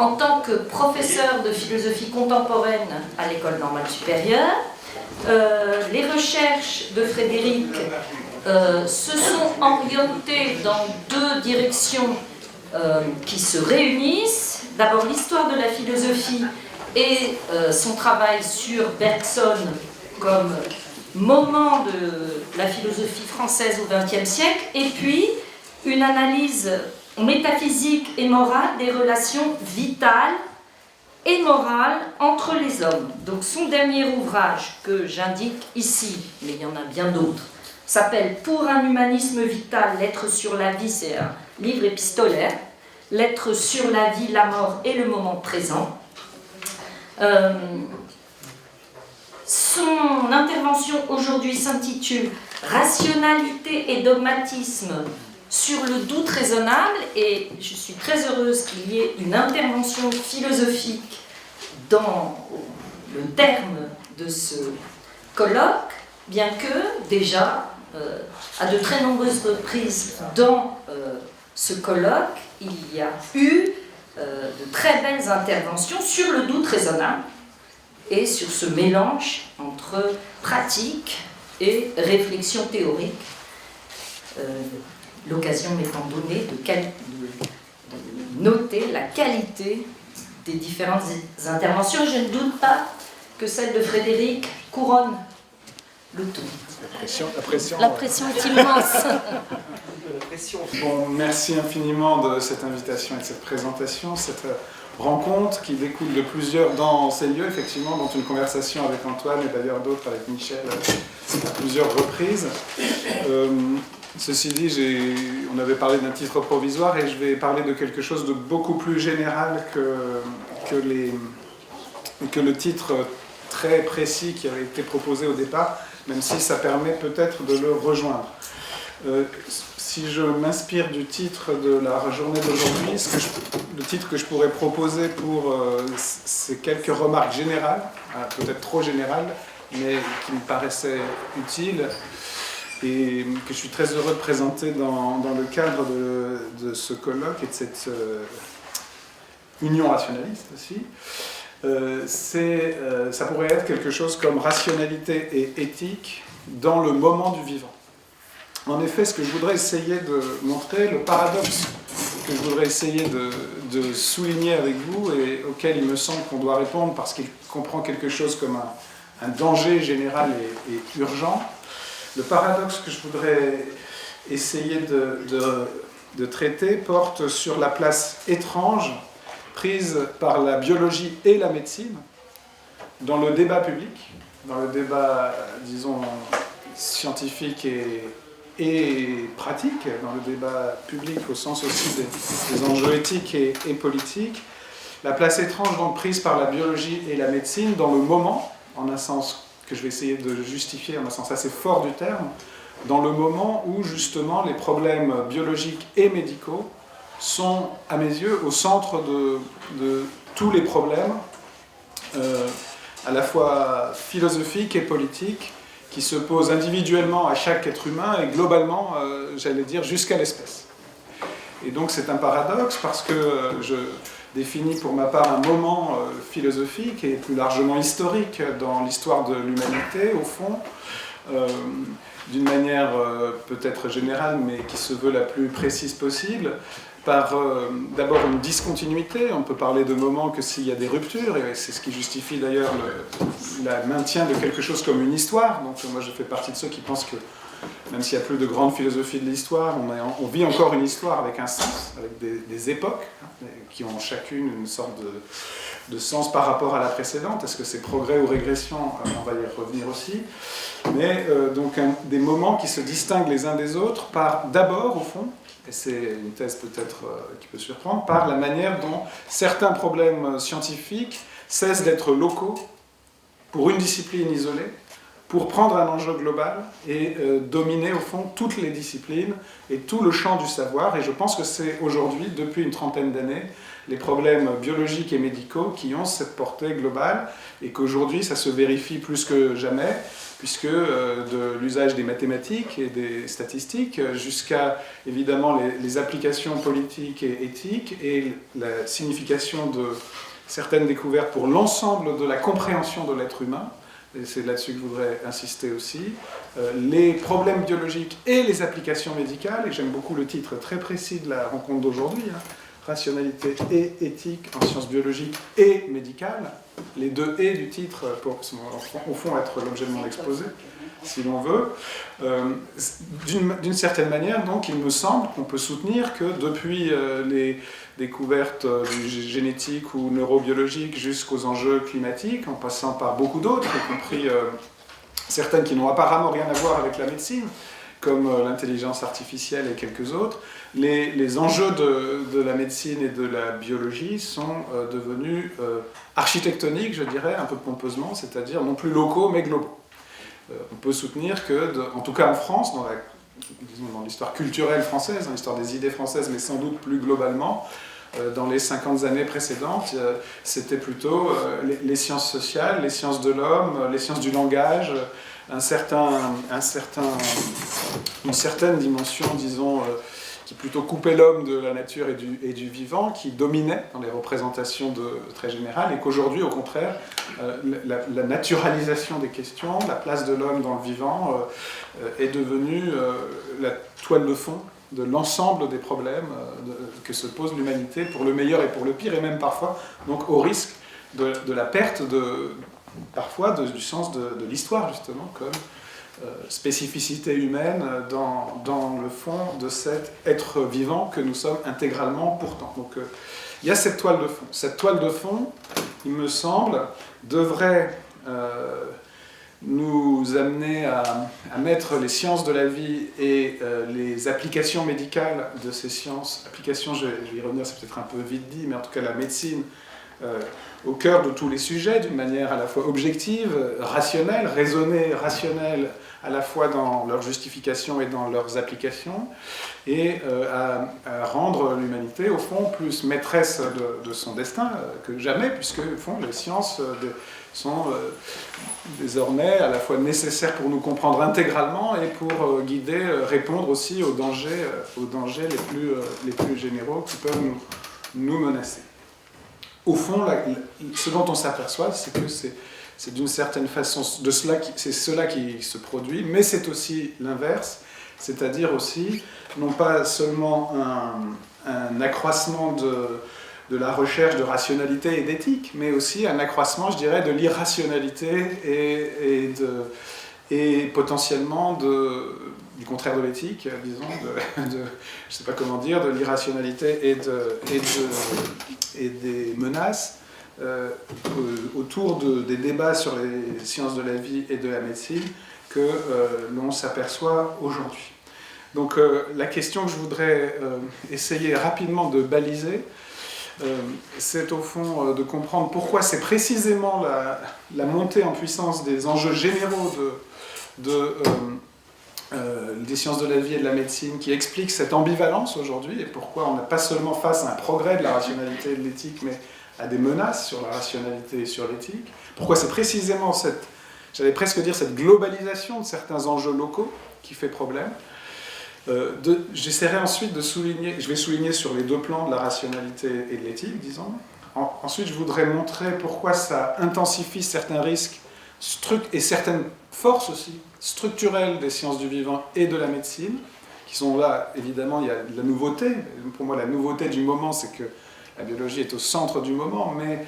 en tant que professeur de philosophie contemporaine à l'École normale supérieure. Les recherches de Frédéric se sont orientées dans deux directions qui se réunissent. D'abord l'histoire de la philosophie et son travail sur Bergson comme moment de la philosophie française au XXe siècle, et puis une analyse métaphysique et morale des relations vitales et morales entre les hommes. Donc son dernier ouvrage que j'indique ici, mais il y en a bien d'autres, s'appelle « Pour un humanisme vital, lettres sur la vie », c'est un livre épistolaire, « Lettres sur la vie, la mort et le moment présent ». Son intervention aujourd'hui s'intitule « Rationalité et dogmatisme sur le doute raisonnable » et je suis très heureuse qu'il y ait une intervention philosophique dans le terme de ce colloque, bien que déjà, à de très nombreuses reprises dans ce colloque, il y a eu de très belles interventions sur le doute raisonnable et sur ce mélange entre pratique et réflexion théorique, l'occasion m'étant donnée de noter la qualité des différentes interventions. Je ne doute pas que celle de Frédéric couronne le tout. La pression est immense. Bon, merci infiniment de cette invitation et de cette présentation, cette rencontre qui découle de plusieurs, dans ces lieux, effectivement, dont une conversation avec Antoine et d'ailleurs d'autres avec Michel à plusieurs reprises. Ceci dit, on avait parlé d'un titre provisoire et je vais parler de quelque chose de beaucoup plus général que le titre très précis qui avait été proposé au départ, même si ça permet peut-être de le rejoindre. Si je m'inspire du titre de la journée d'aujourd'hui, le titre que je pourrais proposer pour ces quelques remarques générales, peut-être trop générales, mais qui me paraissaient utiles et que je suis très heureux de présenter dans le cadre de ce colloque et de cette union rationaliste aussi, ça pourrait être quelque chose comme rationalité et éthique dans le moment du vivant. En effet, ce que je voudrais essayer de montrer, le paradoxe que je voudrais essayer de souligner avec vous et auquel il me semble qu'on doit répondre parce qu'il comprend quelque chose comme un danger général et urgent, le paradoxe que je voudrais essayer de traiter porte sur la place étrange prise par la biologie et la médecine dans le débat public, dans le débat, disons, scientifique et pratique, dans le débat public au sens aussi des enjeux éthiques et politiques. La place étrange donc prise par la biologie et la médecine dans le moment, en un sens que je vais essayer de justifier, en un sens assez fort du terme, dans le moment où justement les problèmes biologiques et médicaux sont, à mes yeux, au centre de tous les problèmes, à la fois philosophiques et politiques, qui se posent individuellement à chaque être humain et globalement, j'allais dire, jusqu'à l'espèce. Et donc c'est un paradoxe parce que je définis pour ma part un moment philosophique et plus largement historique dans l'histoire de l'humanité, au fond, d'une manière peut-être générale, mais qui se veut la plus précise possible, par d'abord une discontinuité. On peut parler de moments que s'il y a des ruptures, et c'est ce qui justifie d'ailleurs le maintien de quelque chose comme une histoire. Donc moi je fais partie de ceux qui pensent que même s'il n'y a plus de grande philosophie de l'histoire, on vit encore une histoire avec un sens, avec des époques qui ont chacune une sorte de sens par rapport à la précédente. Est-ce que c'est progrès ou régression? On va y revenir aussi. Mais donc des moments qui se distinguent les uns des autres par d'abord, au fond, et c'est une thèse peut-être qui peut surprendre, par la manière dont certains problèmes scientifiques cessent d'être locaux pour une discipline isolée, pour prendre un enjeu global et dominer au fond toutes les disciplines et tout le champ du savoir. Et je pense que c'est aujourd'hui, depuis une trentaine d'années, les problèmes biologiques et médicaux qui ont cette portée globale et qu'aujourd'hui ça se vérifie plus que jamais puisque de l'usage des mathématiques et des statistiques jusqu'à évidemment les applications politiques et éthiques et la signification de certaines découvertes pour l'ensemble de la compréhension de l'être humain, et c'est là-dessus que je voudrais insister aussi, les problèmes biologiques et les applications médicales, et j'aime beaucoup le titre très précis de la rencontre d'aujourd'hui, hein, rationalité et éthique en sciences biologiques et médicales, les deux « et » du titre pour, au fond, être l'objet de mon exposé, si l'on veut. D'une certaine manière, donc, il me semble qu'on peut soutenir que depuis les découvertes génétiques ou neurobiologiques jusqu'aux enjeux climatiques, en passant par beaucoup d'autres, y compris certaines qui n'ont apparemment rien à voir avec la médecine, comme l'intelligence artificielle et quelques autres, les enjeux de la médecine et de la biologie sont devenus architectoniques, je dirais, un peu pompeusement, c'est-à-dire non plus locaux, mais globaux. On peut soutenir que, en tout cas en France, dans l'histoire culturelle française, dans l'histoire des idées françaises, mais sans doute plus globalement, dans les 50 années précédentes, c'était plutôt les sciences sociales, les sciences de l'homme, les sciences du langage, une certaine dimension, disons, qui plutôt coupait l'homme de la nature et du vivant, qui dominait dans les représentations très générales, et qu'aujourd'hui, au contraire, la naturalisation des questions, la place de l'homme dans le vivant, est devenue la toile de fond de l'ensemble des problèmes que se pose l'humanité, pour le meilleur et pour le pire, et même parfois, donc au risque de la perte parfois du sens de l'histoire, justement, comme spécificité humaine dans le fond de cet être vivant que nous sommes intégralement pourtant. Donc il y a cette toile de fond. Cette toile de fond, il me semble, devrait nous amener à mettre les sciences de la vie et les applications médicales de ces sciences, applications, je vais y revenir, c'est peut-être un peu vite dit, mais en tout cas la médecine, au cœur de tous les sujets, d'une manière à la fois objective, rationnelle, raisonnée, rationnelle, à la fois dans leur justification et dans leurs applications, et à rendre l'humanité, au fond, plus maîtresse de son destin que jamais, puisque, au fond, les sciences sont désormais à la fois nécessaires pour nous comprendre intégralement et pour guider, répondre aussi aux dangers les plus généraux qui peuvent nous menacer. Au fond, ce dont on s'aperçoit, c'est que c'est d'une certaine façon c'est cela qui se produit, mais c'est aussi l'inverse, c'est-à-dire aussi, non pas seulement un accroissement de la recherche de rationalité et d'éthique, mais aussi un accroissement, je dirais, de l'irrationalité et potentiellement du contraire de l'éthique, disons, je ne sais pas comment dire, de l'irrationalité et des menaces autour des débats sur les sciences de la vie et de la médecine que l'on s'aperçoit aujourd'hui. Donc la question que je voudrais essayer rapidement de baliser, c'est au fond de comprendre pourquoi c'est précisément la montée en puissance des enjeux généraux des sciences de la vie et de la médecine qui explique cette ambivalence aujourd'hui, et pourquoi on n'est pas seulement face à un progrès de la rationalité et de l'éthique, mais à des menaces sur la rationalité et sur l'éthique. Pourquoi c'est précisément j'allais presque dire cette globalisation de certains enjeux locaux qui fait problème. J'essaierai ensuite de souligner, je vais souligner sur les deux plans de la rationalité et de l'éthique, disons. Ensuite, je voudrais montrer pourquoi ça intensifie certains risques et certaines forces aussi structurelles des sciences du vivant et de la médecine, qui sont là, évidemment, il y a de la nouveauté. Pour moi, la nouveauté du moment, c'est que la biologie est au centre du moment, mais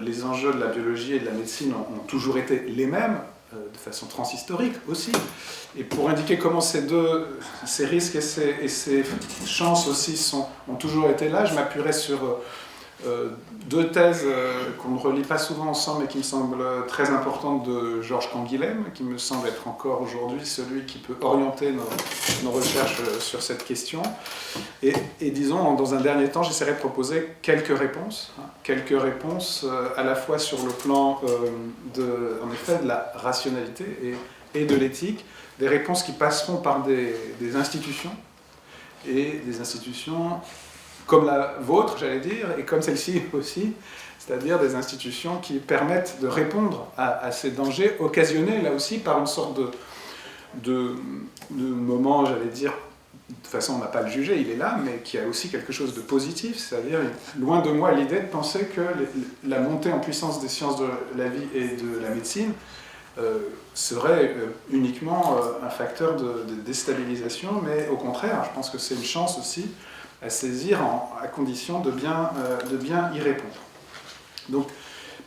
les enjeux de la biologie et de la médecine ont toujours été les mêmes, de façon transhistorique aussi. Et pour indiquer comment ces risques et ces chances aussi ont toujours été là, je m'appuierai sur deux thèses qu'on ne relit pas souvent ensemble, mais qui me semblent très importantes, de Georges Canguilhem, qui me semble être encore aujourd'hui celui qui peut orienter nos recherches sur cette question. Et disons, dans un dernier temps, j'essaierai de proposer quelques réponses à la fois sur le plan en effet, de la rationalité et de l'éthique, des réponses qui passeront par des institutions, et des institutions comme la vôtre, j'allais dire, et comme celle-ci aussi, c'est-à-dire des institutions qui permettent de répondre à ces dangers occasionnés, là aussi, par une sorte de moment, j'allais dire, de toute façon on n'a pas à le juger, il est là, mais qui a aussi quelque chose de positif, c'est-à-dire, loin de moi l'idée de penser que la montée en puissance des sciences de la vie et de la médecine serait uniquement un facteur de déstabilisation, mais au contraire, je pense que c'est une chance aussi à saisir à condition de bien y répondre. Donc,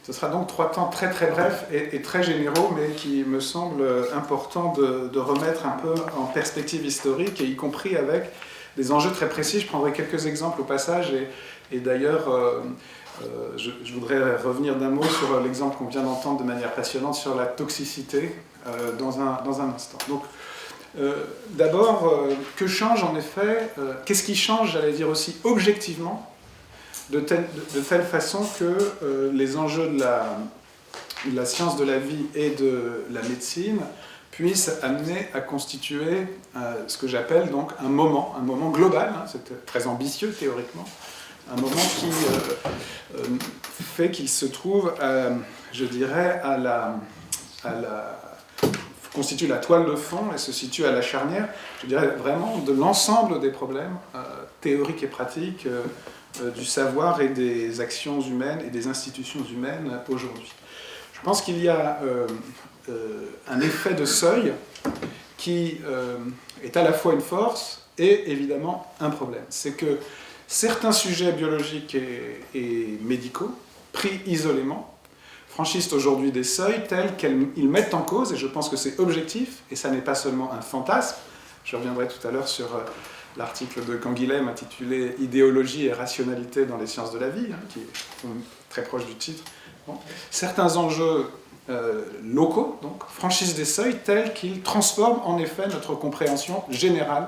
ce sera donc 3 temps très très brefs et très généraux, mais qui me semble important de remettre un peu en perspective historique, et y compris avec des enjeux très précis. Je prendrai quelques exemples au passage, et d'ailleurs, je voudrais revenir d'un mot sur l'exemple qu'on vient d'entendre de manière passionnante sur la toxicité dans un instant. Donc, d'abord, que change en effet, qu'est-ce qui change, j'allais dire aussi objectivement, de telle façon que les enjeux de la science de la vie et de la médecine puissent amener à constituer ce que j'appelle donc un moment global, hein, c'est très ambitieux théoriquement, un moment qui fait qu'il se trouve, je dirais, constitue la toile de fond et se situe à la charnière, je dirais vraiment, de l'ensemble des problèmes théoriques et pratiques du savoir et des actions humaines et des institutions humaines aujourd'hui. Je pense qu'il y a un effet de seuil qui est à la fois une force et évidemment un problème. C'est que certains sujets biologiques et médicaux, pris isolément, franchissent aujourd'hui des seuils tels qu'ils mettent en cause, et je pense que c'est objectif, et ça n'est pas seulement un fantasme. Je reviendrai tout à l'heure sur l'article de Canguilhem intitulé « Idéologie et rationalité dans les sciences de la vie », hein, qui est très proche du titre. Bon. Certains enjeux locaux donc, franchissent des seuils tels qu'ils transforment en effet notre compréhension générale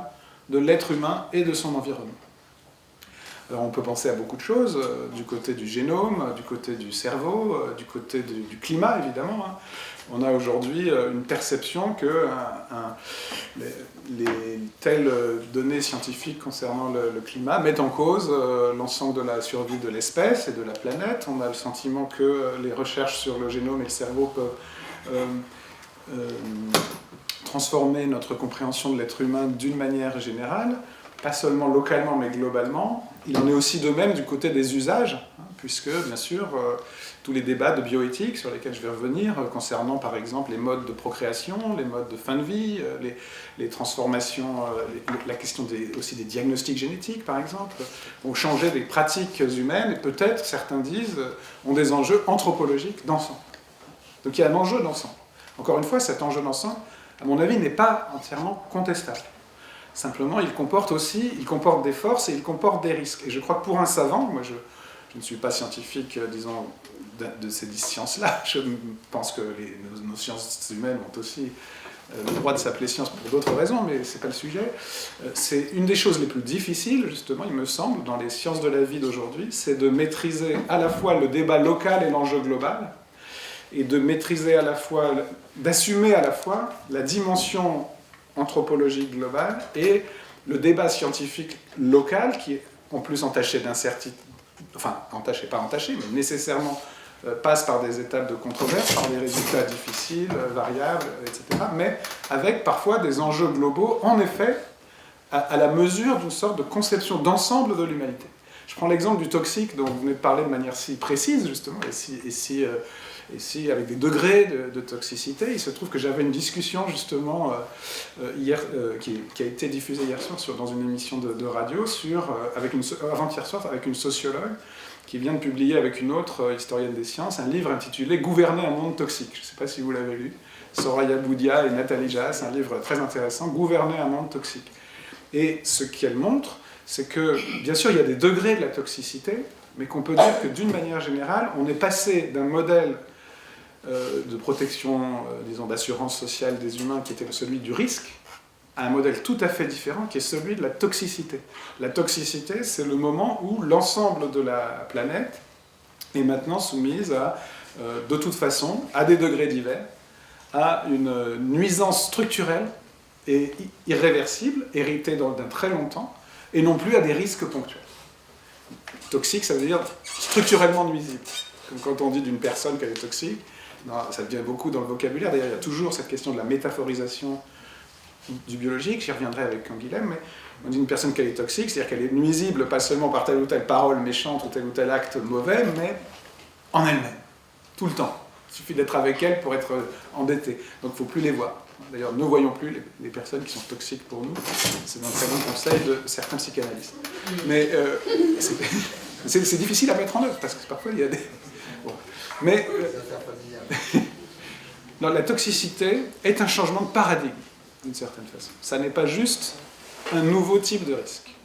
de l'être humain et de son environnement. Alors on peut penser à beaucoup de choses, du côté du génome, du côté du cerveau, du côté du climat évidemment. Hein. On a aujourd'hui une perception que les telles données scientifiques concernant le climat mettent en cause l'ensemble de la survie de l'espèce et de la planète. On a le sentiment que les recherches sur le génome et le cerveau peuvent transformer notre compréhension de l'être humain d'une manière générale, pas seulement localement mais globalement. Il en est aussi de même du côté des usages, hein, puisque bien sûr tous les débats de bioéthique sur lesquels je vais revenir, concernant par exemple les modes de procréation, les modes de fin de vie, les transformations, la question aussi des diagnostics génétiques par exemple, ont changé des pratiques humaines et peut-être, certains disent, ont des enjeux anthropologiques d'ensemble. Donc il y a un enjeu d'ensemble. Encore une fois, cet enjeu d'ensemble, à mon avis, n'est pas entièrement contestable. Simplement, il comporte des forces et il comporte des risques. Et je crois que pour un savant, moi je ne suis pas scientifique, disons, de ces sciences-là, je pense que nos sciences humaines ont aussi le droit de s'appeler science pour d'autres raisons, mais ce n'est pas le sujet. C'est une des choses les plus difficiles, justement, il me semble, dans les sciences de la vie d'aujourd'hui, c'est de maîtriser à la fois le débat local et l'enjeu global, et de maîtriser à la fois, d'assumer à la fois la dimension anthropologique globale et le débat scientifique local qui est en plus entaché d'incertitude, enfin entaché, pas entaché, mais nécessairement passe par des étapes de controverse, par des résultats difficiles, variables, etc., mais avec parfois des enjeux globaux, en effet, à la mesure d'une sorte de conception d'ensemble de l'humanité. Je prends l'exemple du toxique dont vous venez de parler de manière si précise, justement, et si avec des degrés de toxicité. Il se trouve que j'avais une discussion justement hier, qui a été diffusée hier soir dans une émission de radio avant-hier soir avec une sociologue qui vient de publier avec une autre historienne des sciences un livre intitulé « Gouverner un monde toxique ». Je ne sais pas si vous l'avez lu. Soraya Boudia et Nathalie Jaas, un livre très intéressant, « Gouverner un monde toxique ». Et ce qu'elle montre, c'est que, bien sûr, il y a des degrés de la toxicité, mais qu'on peut dire que d'une manière générale, on est passé d'un modèle de protection, disons, d'assurance sociale des humains qui était celui du risque, à un modèle tout à fait différent qui est celui de la toxicité. La toxicité, c'est le moment où l'ensemble de la planète est maintenant soumise de toute façon, à des degrés divers, à une nuisance structurelle et irréversible, héritée d'un très long temps, et non plus à des risques ponctuels. Toxique, ça veut dire structurellement nuisible. Comme quand on dit d'une personne qu'elle est toxique, non, ça devient beaucoup dans le vocabulaire. D'ailleurs, il y a toujours cette question de la métaphorisation du biologique, j'y reviendrai avec Canguilhem, mais on dit une personne qu'elle est toxique, c'est-à-dire qu'elle est nuisible pas seulement par telle ou telle parole méchante ou tel acte mauvais, mais en elle-même, tout le temps. Il suffit d'être avec elle pour être embêté. Donc il ne faut plus les voir. D'ailleurs, ne voyons plus les personnes qui sont toxiques pour nous. C'est un très bon conseil de certains psychanalystes. Mais c'est difficile à mettre en œuvre, parce que parfois il y a des... Bon. Mais non, la toxicité est un changement de paradigme, d'une certaine façon. Ça n'est pas juste un nouveau type de risque.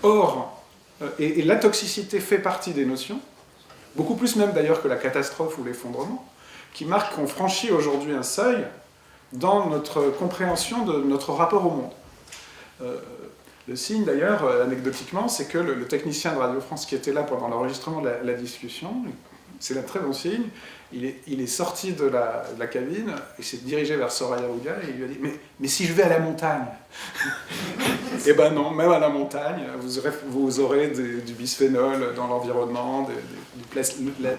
Or, et la toxicité fait partie des notions, beaucoup plus même d'ailleurs que la catastrophe ou l'effondrement, qui marquent qu'on franchit aujourd'hui un seuil dans notre compréhension de notre rapport au monde. Le signe d'ailleurs, anecdotiquement, c'est que le technicien de Radio France qui était là pendant l'enregistrement de la discussion, c'est un très bon signe, il est sorti de la cabine, il s'est dirigé vers Soraya Ouga et il lui a dit « Mais si je vais à la montagne ?» Eh ben non, même à la montagne, vous aurez du bisphénol dans l'environnement,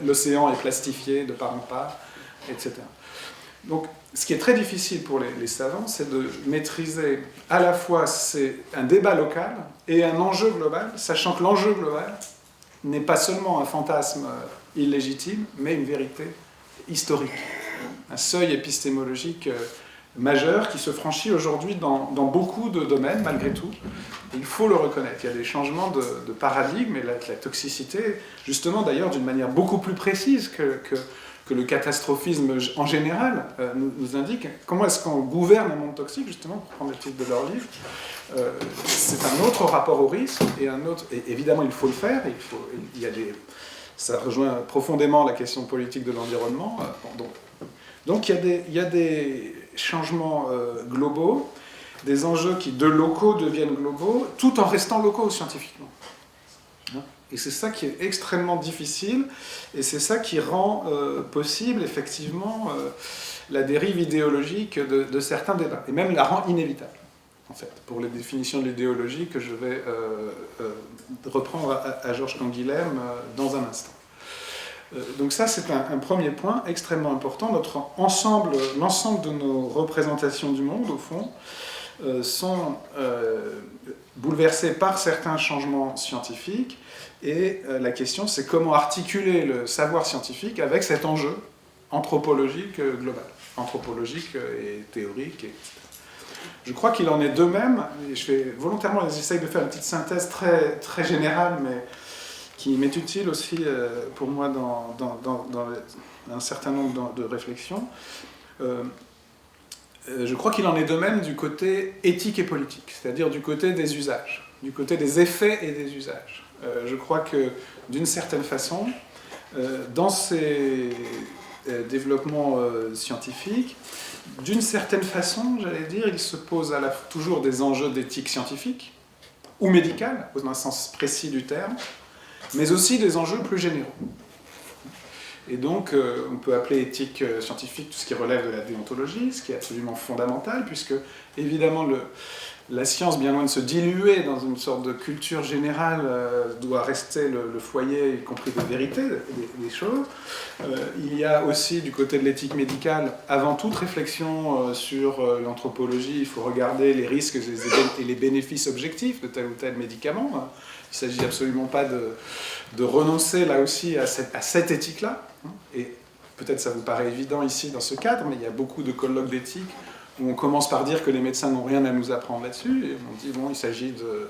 l'océan est plastifié de part en part, etc. Donc, ce qui est très difficile pour les savants, c'est de maîtriser à la fois un débat local et un enjeu global, sachant que l'enjeu global n'est pas seulement un fantasme illégitime, mais une vérité historique. Un seuil épistémologique majeur qui se franchit aujourd'hui dans beaucoup de domaines, malgré tout. Et il faut le reconnaître. Il y a des changements de paradigme, et la toxicité, justement d'ailleurs d'une manière beaucoup plus précise que le catastrophisme en général nous indique. Comment est-ce qu'on gouverne un monde toxique, justement, pour prendre le titre de leur livre. C'est un autre rapport au risque, et évidemment il faut le faire, ça rejoint profondément la question politique de l'environnement. Donc il y a des changements globaux, des enjeux qui de locaux deviennent globaux, tout en restant locaux scientifiquement. Et c'est ça qui est extrêmement difficile, et c'est ça qui rend possible, effectivement, la dérive idéologique de certains débats, et même la rend inévitable, en fait, pour les définitions de l'idéologie que je vais reprendre à Georges Canguilhem dans un instant. Donc ça, c'est un premier point extrêmement important. L'ensemble de nos représentations du monde, au fond, sont bouleversées par certains changements scientifiques, et la question, c'est comment articuler le savoir scientifique avec cet enjeu anthropologique global, anthropologique et théorique, etc. Je crois qu'il en est de même, et je fais volontairement, j'essaye de faire une petite synthèse très, très générale, mais qui m'est utile aussi pour moi dans un certain nombre de réflexions. Je crois qu'il en est de même du côté éthique et politique, c'est-à-dire du côté des usages, du côté des effets et des usages. Je crois que, d'une certaine façon, dans ces développements scientifiques, d'une certaine façon, j'allais dire, il se pose toujours des enjeux d'éthique scientifique, ou médicale, dans un sens précis du terme, mais aussi des enjeux plus généraux. Et donc, on peut appeler éthique scientifique tout ce qui relève de la déontologie, ce qui est absolument fondamental, puisque, évidemment, la science, bien loin de se diluer dans une sorte de culture générale, doit rester le foyer, y compris des vérités, des choses. Il y a aussi, du côté de l'éthique médicale, avant toute réflexion sur l'anthropologie, il faut regarder les risques et les bénéfices objectifs de tel ou tel médicament. Il ne s'agit absolument pas de renoncer, là aussi, à cette éthique-là. Et peut-être ça vous paraît évident ici, dans ce cadre, mais il y a beaucoup de colloques d'éthique où on commence par dire que les médecins n'ont rien à nous apprendre là-dessus, et on dit, bon, il s'agit de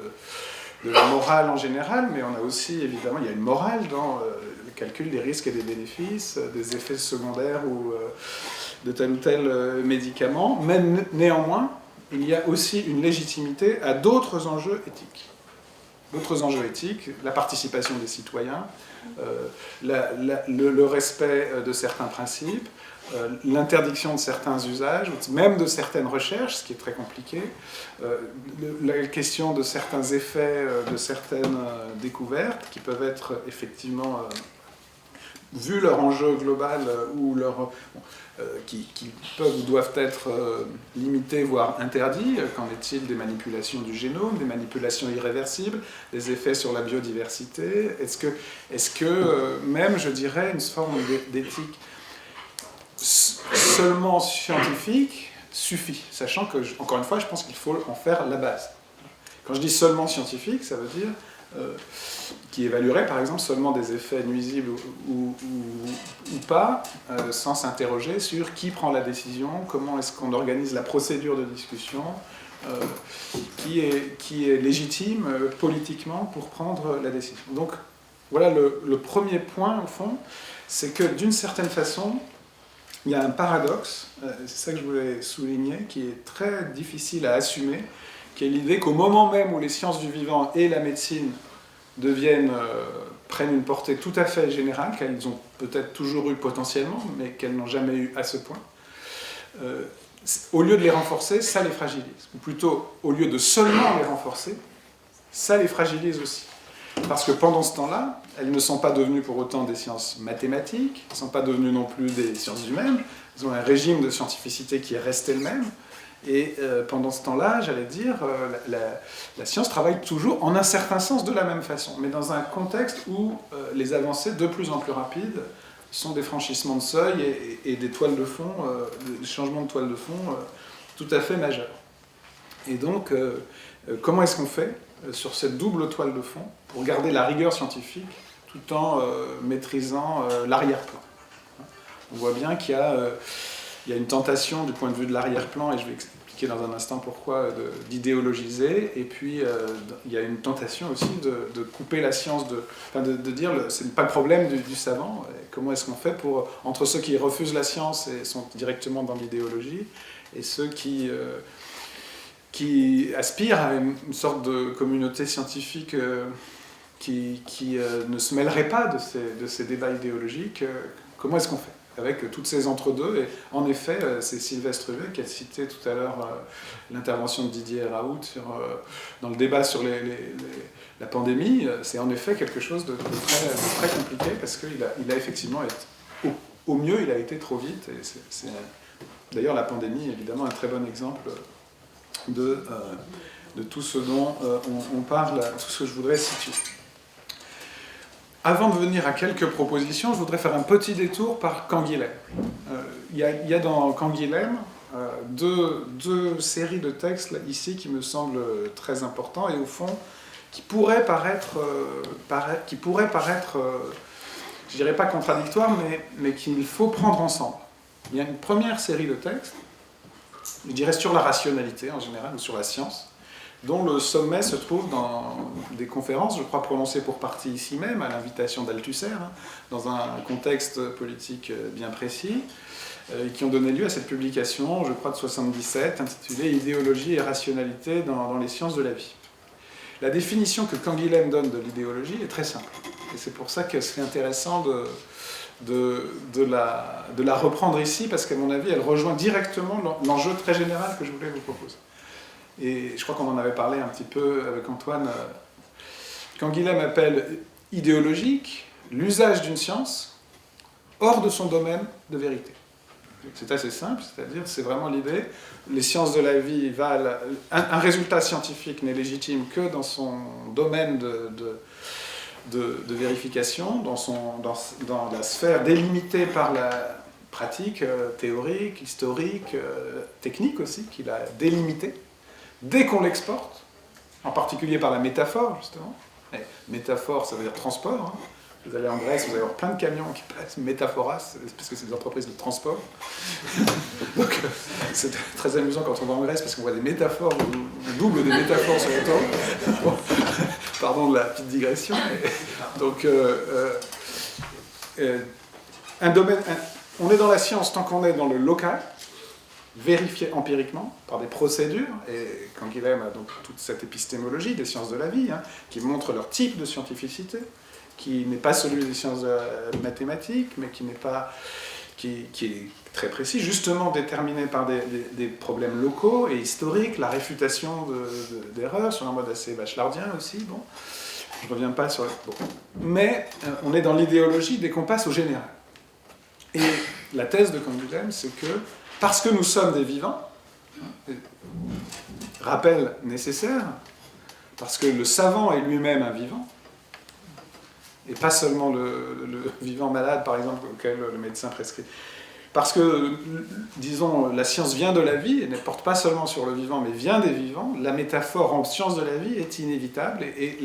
la morale en général, mais on a aussi, évidemment, il y a une morale dans le calcul des risques et des bénéfices, des effets secondaires ou de tel ou tel médicament, mais néanmoins, il y a aussi une légitimité à d'autres enjeux éthiques. D'autres enjeux éthiques, la participation des citoyens, le respect de certains principes, l'interdiction de certains usages, même de certaines recherches, ce qui est très compliqué, la question de certains effets, de certaines découvertes qui peuvent être effectivement vu leur enjeu global ou qui peuvent ou doivent être limités, voire interdits. Qu'en est-il des manipulations du génome, des manipulations irréversibles, des effets sur la biodiversité? Est-ce que même, je dirais, une forme d'éthique seulement scientifique suffit, sachant que, encore une fois, je pense qu'il faut en faire la base. Quand je dis seulement scientifique, ça veut dire qui évaluerait par exemple seulement des effets nuisibles ou pas, sans s'interroger sur qui prend la décision, comment est-ce qu'on organise la procédure de discussion, qui est légitime politiquement pour prendre la décision. Donc voilà le premier point au fond, c'est que d'une certaine façon, il y a un paradoxe, c'est ça que je voulais souligner, qui est très difficile à assumer, qui est l'idée qu'au moment même où les sciences du vivant et la médecine prennent une portée tout à fait générale, qu'elles ont peut-être toujours eu potentiellement, mais qu'elles n'ont jamais eu à ce point, au lieu de les renforcer, ça les fragilise. Ou plutôt, au lieu de seulement les renforcer, ça les fragilise aussi. Parce que pendant ce temps-là, elles ne sont pas devenues pour autant des sciences mathématiques, elles ne sont pas devenues non plus des sciences humaines, elles ont un régime de scientificité qui est resté le même, et pendant ce temps-là, j'allais dire, la science travaille toujours en un certain sens de la même façon, mais dans un contexte où les avancées de plus en plus rapides sont des franchissements de seuil et des toiles de fond, des changements de toile de fond tout à fait majeurs. Et donc, comment est-ce qu'on fait sur cette double toile de fond pour garder la rigueur scientifique tout en maîtrisant l'arrière-plan? On voit bien qu'il y a une tentation du point de vue de l'arrière-plan, et je vais expliquer dans un instant pourquoi, d'idéologiser, et puis il y a une tentation aussi de couper la science, de dire ce n'est pas le problème du savant, comment est-ce qu'on fait entre ceux qui refusent la science et sont directement dans l'idéologie, et ceux qui aspirent à une sorte de communauté scientifique qui ne se mêlerait pas de ces débats idéologiques. Comment est-ce qu'on fait avec toutes ces entre-deux? Et en effet, c'est Sylvestre Huet qui a cité tout à l'heure l'intervention de Didier Raoult dans le débat sur la pandémie. C'est en effet quelque chose de très compliqué, parce qu'il a effectivement été, au mieux, il a été trop vite. Et d'ailleurs, la pandémie est évidemment un très bon exemple de tout ce dont on parle, tout ce que je voudrais situer. Avant de venir à quelques propositions, je voudrais faire un petit détour par Canguilhem. Il y a dans Canguilhem deux séries de textes là, ici qui me semblent très importants et au fond qui pourraient paraître, je dirais pas contradictoires, mais qu'il faut prendre ensemble. Il y a une première série de textes, je dirais sur la rationalité en général, ou sur la science, dont le sommet se trouve dans des conférences, je crois prononcées pour partie ici même, à l'invitation d'Althusser, dans un contexte politique bien précis, qui ont donné lieu à cette publication, je crois de 1977, intitulée « Idéologie et rationalité dans les sciences de la vie ». La définition que Canguilhem donne de l'idéologie est très simple, et c'est pour ça que c'est intéressant de la reprendre ici, parce qu'à mon avis, elle rejoint directement l'enjeu très général que je voulais vous proposer. Et je crois qu'on en avait parlé un petit peu avec Antoine. Canguilhem appelle idéologique l'usage d'une science hors de son domaine de vérité. C'est assez simple, c'est-à-dire c'est vraiment l'idée, les sciences de la vie valent, un résultat scientifique n'est légitime que dans son domaine de vérification, dans la sphère délimitée par la pratique théorique, historique, technique aussi, qu'il a délimitée. Dès qu'on l'exporte, en particulier par la métaphore, justement, et métaphore, ça veut dire transport, hein. Vous allez en Grèce, vous allez avoir plein de camions qui passent, métaphoras, parce que c'est des entreprises de transport. Donc, c'est très amusant quand on va en Grèce, parce qu'on voit des métaphores, le double des métaphores sur le temps. Bon, pardon de la petite digression. Donc, on est dans la science tant qu'on est dans le local, vérifié empiriquement par des procédures, et Canguilhem a donc toute cette épistémologie des sciences de la vie, hein, qui montre leur type de scientificité, qui n'est pas celui des sciences mathématiques, mais qui est très précis, justement déterminé par des problèmes locaux et historiques, la réfutation d'erreurs, sur un mode assez bachelardien aussi, bon. je ne reviens pas sur... Bon. Mais on est dans l'idéologie dès qu'on passe au général. Et la thèse de Canguilhem, c'est que, parce que nous sommes des vivants, rappel nécessaire, parce que le savant est lui-même un vivant, et pas seulement le vivant malade, par exemple, auquel le médecin prescrit. Parce que, disons, la science vient de la vie, et ne porte pas seulement sur le vivant, mais vient des vivants, la métaphore en science de la vie est inévitable, et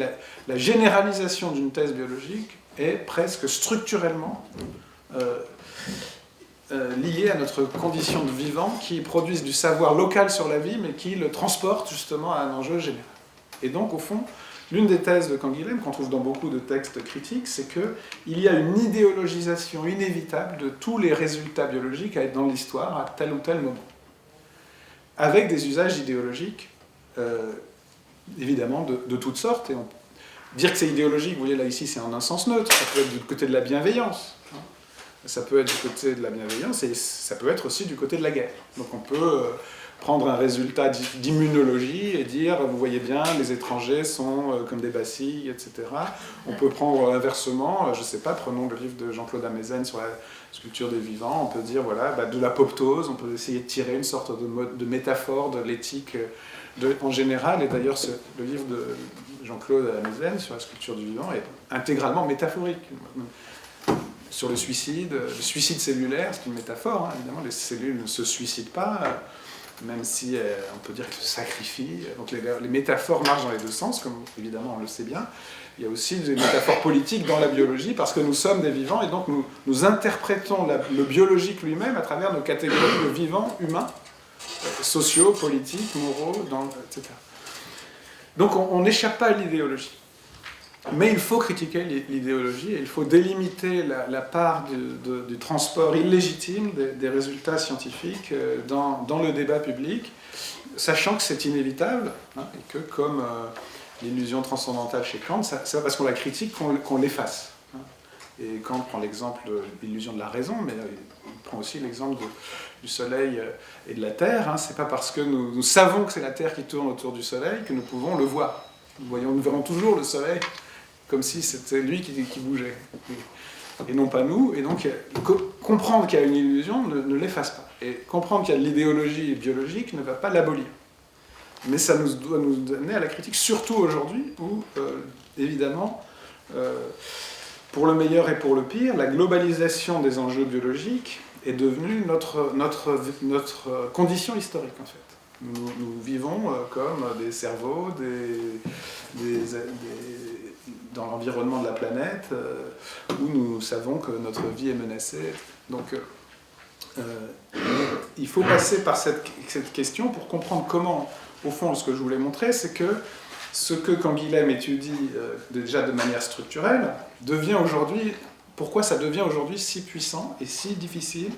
la généralisation d'une thèse biologique est presque structurellement liée à notre condition de vivant, qui produisent du savoir local sur la vie, mais qui le transporte justement à un enjeu général. Et donc, au fond, l'une des thèses de Canguilhem, qu'on trouve dans beaucoup de textes critiques, c'est qu'il y a une idéologisation inévitable de tous les résultats biologiques dans l'histoire à tel ou tel moment. Avec des usages idéologiques, évidemment, de toutes sortes. Et dire que c'est idéologique, vous voyez, là, ici, c'est en un sens neutre. Ça peut être du côté de la bienveillance. Ça peut être du côté de la bienveillance et ça peut être aussi du côté de la guerre. Donc on peut prendre un résultat d'immunologie et dire, vous voyez bien, les étrangers sont comme des bacilles, etc. On peut prendre inversement, je ne sais pas, prenons le livre de Jean-Claude Amezen sur la sculpture des vivants, on peut dire, voilà, de l'apoptose, on peut essayer de tirer une sorte de métaphore de l'éthique en général, et d'ailleurs le livre de Jean-Claude Amezen sur la sculpture du vivant est intégralement métaphorique. Sur le suicide cellulaire, c'est une métaphore, hein, évidemment, les cellules ne se suicident pas, même si on peut dire qu'elles se sacrifient. Donc les métaphores marchent dans les deux sens, comme évidemment on le sait bien. Il y a aussi des métaphores politiques dans la biologie, parce que nous sommes des vivants, et donc nous interprétons le biologique lui-même à travers nos catégories de vivants humains, sociaux, politiques, moraux, etc. Donc on n'échappe pas à l'idéologie. Mais il faut critiquer l'idéologie et il faut délimiter la part du transport illégitime des résultats scientifiques dans le débat public, sachant que c'est inévitable, hein, et que comme l'illusion transcendantale chez Kant, c'est pas parce qu'on la critique qu'on l'efface. Hein. Et Kant prend l'exemple de l'illusion de la raison, mais il prend aussi l'exemple du Soleil et de la Terre. Hein. C'est pas parce que nous savons que c'est la Terre qui tourne autour du Soleil que nous pouvons le voir. Nous verrons toujours le Soleil comme si c'était lui qui bougeait, et non pas nous. Et donc, comprendre qu'il y a une illusion ne l'efface pas. Et comprendre qu'il y a de l'idéologie biologique ne va pas l'abolir. Mais ça doit nous amener à la critique, surtout aujourd'hui, où, évidemment, pour le meilleur et pour le pire, la globalisation des enjeux biologiques est devenue notre condition historique, en fait. Nous vivons comme des cerveaux, dans l'environnement de la planète, où nous savons que notre vie est menacée. Donc, il faut passer par cette question pour comprendre comment, au fond, ce que je voulais montrer, c'est que ce que Canguilhem étudie déjà de manière structurelle, pourquoi ça devient aujourd'hui si puissant et si difficile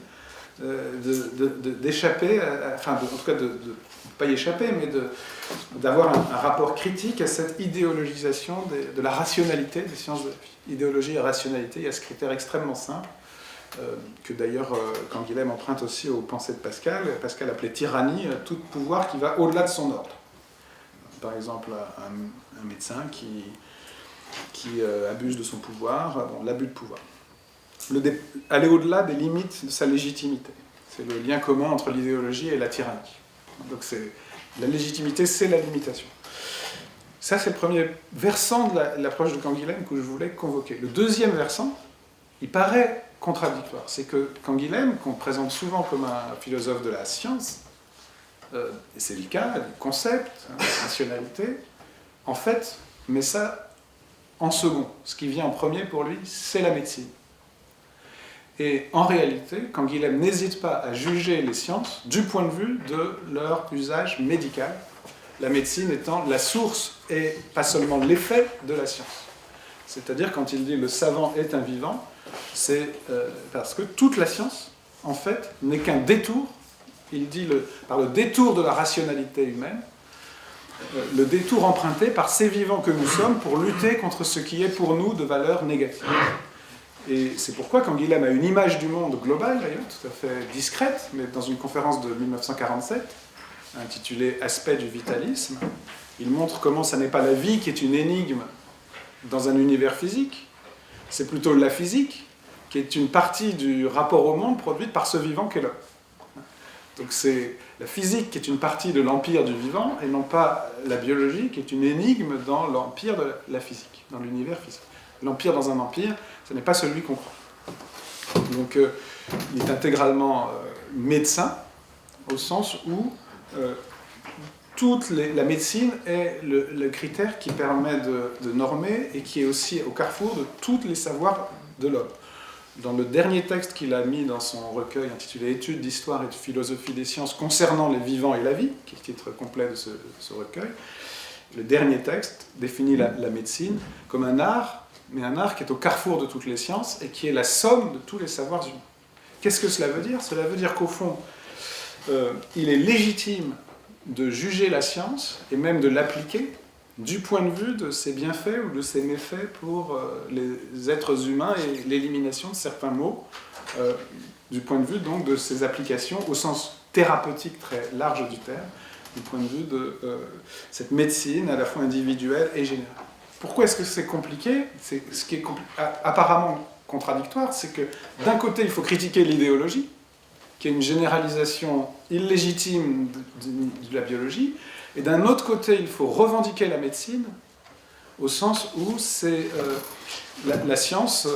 d'échapper, en tout cas de pas y échapper, mais d'avoir un rapport critique à cette idéologisation de la rationalité des sciences de la vie. Idéologie et rationalité, il y a ce critère extrêmement simple, que d'ailleurs Canguilhem emprunte aussi aux pensées de Pascal. Pascal appelait tyrannie tout pouvoir qui va au-delà de son ordre. Par exemple, un médecin qui abuse de son pouvoir, l'abus de pouvoir. Aller au-delà des limites de sa légitimité. C'est le lien commun entre l'idéologie et la tyrannie. Donc la légitimité, c'est la limitation. Ça, c'est le premier versant de l'approche de Canguilhem que je voulais convoquer. Le deuxième versant, il paraît contradictoire. C'est que Canguilhem, qu'on présente souvent comme un philosophe de la science, et c'est le cas, du concept, de la rationalité, en fait, met ça en second. Ce qui vient en premier pour lui, c'est la médecine. Et en réalité, Canguilhem n'hésite pas à juger les sciences du point de vue de leur usage médical, la médecine étant la source et pas seulement l'effet de la science. C'est-à-dire, quand il dit « le savant est un vivant », c'est parce que toute la science, en fait, n'est qu'un détour. Il dit par le détour de la rationalité humaine, le détour emprunté par ces vivants que nous sommes pour lutter contre ce qui est pour nous de valeur négative. Et c'est pourquoi Canguilhem a une image du monde globale, d'ailleurs, tout à fait discrète, mais dans une conférence de 1947, intitulée « Aspect du vitalisme », il montre comment ça n'est pas la vie qui est une énigme dans un univers physique. C'est plutôt la physique qui est une partie du rapport au monde produite par ce vivant qu'est l'homme. Donc c'est la physique qui est une partie de l'empire du vivant, et non pas la biologie qui est une énigme dans l'empire de la physique, dans l'univers physique. L'empire dans un empire, ce n'est pas celui qu'on croit. Donc il est intégralement médecin, au sens où la médecine est le critère qui permet de normer et qui est aussi au carrefour de tous les savoirs de l'homme. Dans le dernier texte qu'il a mis dans son recueil intitulé « Études d'histoire et de philosophie des sciences concernant les vivants et la vie », qui est le titre complet de ce recueil, le dernier texte définit la médecine comme un art, mais un art qui est au carrefour de toutes les sciences et qui est la somme de tous les savoirs humains. Qu'est-ce que cela veut dire ? Cela veut dire qu'au fond, il est légitime de juger la science et même de l'appliquer du point de vue de ses bienfaits ou de ses méfaits pour les êtres humains et l'élimination de certains maux, du point de vue donc de ses applications au sens thérapeutique très large du terme, du point de vue de cette médecine à la fois individuelle et générale. Pourquoi est-ce que c'est compliqué ? Ce qui est apparemment contradictoire, c'est que d'un côté il faut critiquer l'idéologie, qui est une généralisation illégitime de la biologie, et d'un autre côté, il faut revendiquer la médecine, au sens où la science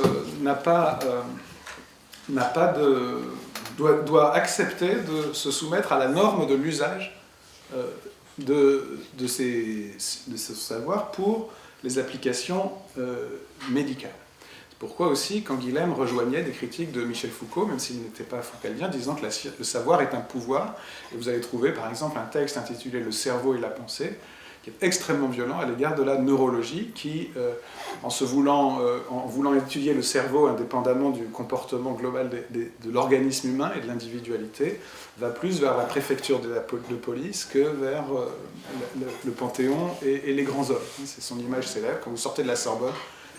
doit accepter de se soumettre à la norme de l'usage de ce savoir pour les applications médicales. Pourquoi aussi, Canguilhem rejoignait des critiques de Michel Foucault, même s'il n'était pas foucaldien, disant que le savoir est un pouvoir. Et vous allez trouver, par exemple, un texte intitulé « Le cerveau et la pensée », qui est extrêmement violent à l'égard de la neurologie, qui, en voulant étudier le cerveau indépendamment du comportement global de l'organisme humain et de l'individualité, va plus vers la préfecture de police que vers le Panthéon et les grands hommes. C'est son image célèbre. Quand vous sortez de la Sorbonne,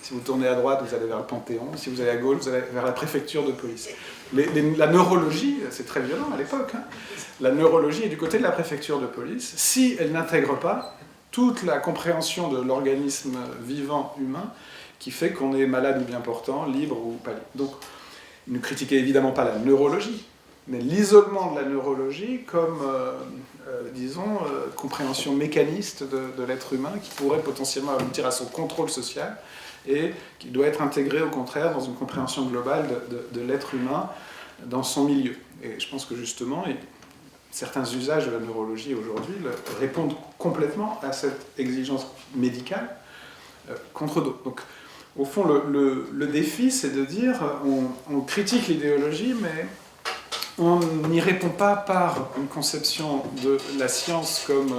si vous tournez à droite, vous allez vers le Panthéon. Si vous allez à gauche, vous allez vers la préfecture de police. La neurologie, c'est très violent à l'époque, hein. La neurologie est du côté de la préfecture de police. Si elle n'intègre pas toute la compréhension de l'organisme vivant humain qui fait qu'on est malade ou bien portant, libre ou pas libre. Donc, ne critiquez évidemment pas la neurologie, mais l'isolement de la neurologie comme, compréhension mécaniste de l'être humain qui pourrait potentiellement aboutir à son contrôle social et qui doit être intégré au contraire dans une compréhension globale de l'être humain dans son milieu. Et je pense que justement, certains usages de la neurologie aujourd'hui répondent complètement à cette exigence médicale contre d'autres. Donc, au fond, le défi, c'est de dire, on critique l'idéologie, mais on n'y répond pas par une conception de la science comme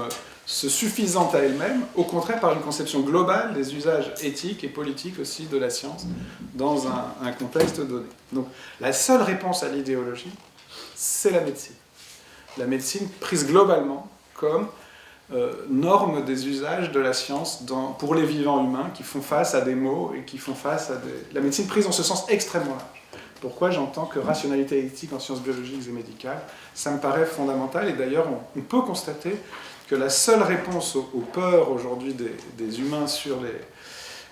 se suffisante à elle-même, au contraire par une conception globale des usages éthiques et politiques aussi de la science dans un contexte donné. Donc la seule réponse à l'idéologie, c'est la médecine. La médecine prise globalement comme norme des usages de la science pour les vivants humains qui font face à des maux et qui font face à des... La médecine prise en ce sens extrêmement large. Pourquoi j'entends que rationalité et éthique en sciences biologiques et médicales, ça me paraît fondamental, et d'ailleurs on peut constater que la seule réponse aux peurs aujourd'hui des humains sur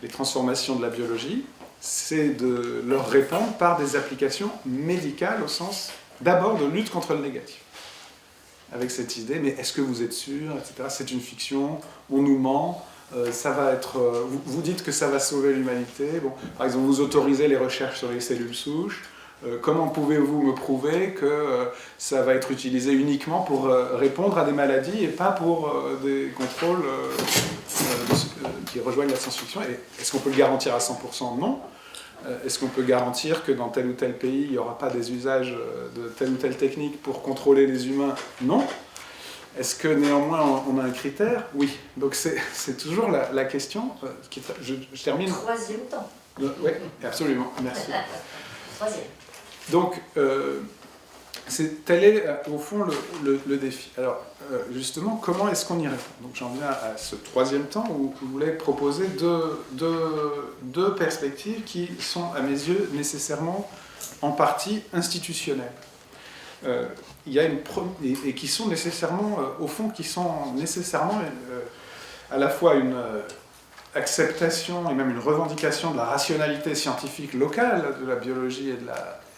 les transformations de la biologie, c'est de leur répondre par des applications médicales au sens d'abord de lutte contre le négatif. Avec cette idée, mais est-ce que vous êtes sûr, etc. C'est une fiction, on nous ment, ça va être, vous dites que ça va sauver l'humanité. Bon, par exemple, vous autorisez les recherches sur les cellules souches. Comment pouvez-vous me prouver que ça va être utilisé uniquement pour répondre à des maladies et pas pour des contrôles qui rejoignent la science-fiction? Et est-ce qu'on peut le garantir à 100%? Non. Est-ce qu'on peut garantir que dans tel ou tel pays, il n'y aura pas des usages de telle ou telle technique pour contrôler les humains? Non. Est-ce que néanmoins on a un critère? Oui. Donc c'est toujours la question. Je termine. Troisième temps. Oui, absolument. Merci. Troisième. Donc, tel est au fond le défi. Alors, justement, comment est-ce qu'on y répond? Donc, j'en viens à ce troisième temps où je voulais proposer deux perspectives qui sont, à mes yeux, nécessairement en partie institutionnelles. Il y a et qui sont nécessairement, au fond, qui sont nécessairement à la fois acceptation et même une revendication de la rationalité scientifique locale de la biologie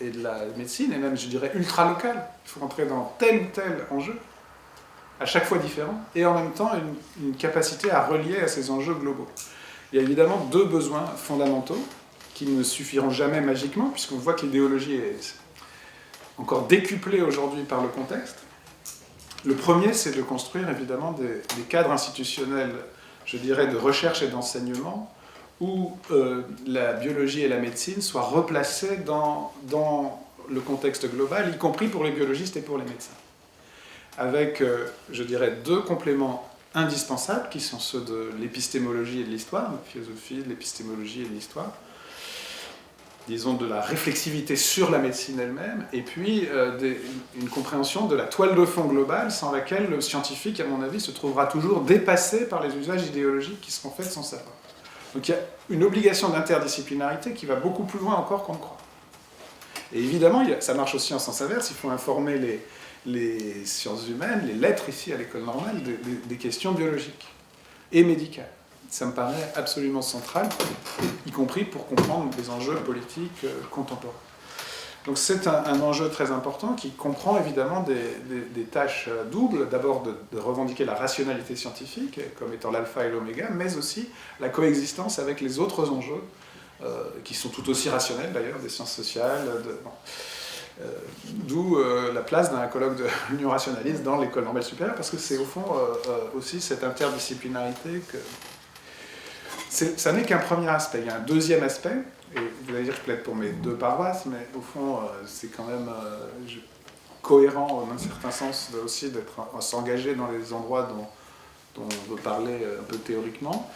et de la médecine, et même, je dirais, ultra-locale. Il faut rentrer dans tel ou tel enjeu, à chaque fois différent, et en même temps une capacité à relier à ces enjeux globaux. Il y a évidemment deux besoins fondamentaux qui ne suffiront jamais magiquement, puisqu'on voit que l'idéologie est encore décuplée aujourd'hui par le contexte. Le premier, c'est de construire évidemment des cadres institutionnels, je dirais, de recherche et d'enseignement, où la biologie et la médecine soient replacées dans le contexte global, y compris pour les biologistes et pour les médecins. Avec, je dirais, deux compléments indispensables, qui sont ceux de l'épistémologie et de l'histoire, de la philosophie, de l'épistémologie et de l'histoire, disons de la réflexivité sur la médecine elle-même, et puis une compréhension de la toile de fond globale sans laquelle le scientifique, à mon avis, se trouvera toujours dépassé par les usages idéologiques qui seront faits de son savoir. Donc il y a une obligation d'interdisciplinarité qui va beaucoup plus loin encore qu'on ne croit. Et évidemment, ça marche aussi en sens inverse, il faut informer les sciences humaines, les lettres ici à l'école normale, des questions biologiques et médicales. Ça me paraît absolument central, y compris pour comprendre les enjeux politiques contemporains. Donc c'est un enjeu très important qui comprend évidemment des tâches doubles. D'abord de revendiquer la rationalité scientifique comme étant l'alpha et l'oméga, mais aussi la coexistence avec les autres enjeux, qui sont tout aussi rationnels d'ailleurs, des sciences sociales, d'où la place d'un colloque de l'Union rationaliste dans l'école normale supérieure, parce que c'est au fond aussi cette interdisciplinarité que... Ça n'est qu'un premier aspect. Il y a un deuxième aspect, et vous allez dire que je plaide pour mes deux paroisses, mais au fond, c'est quand même cohérent, dans un certain sens, aussi s'engager dans les endroits dont on veut parler un peu théoriquement.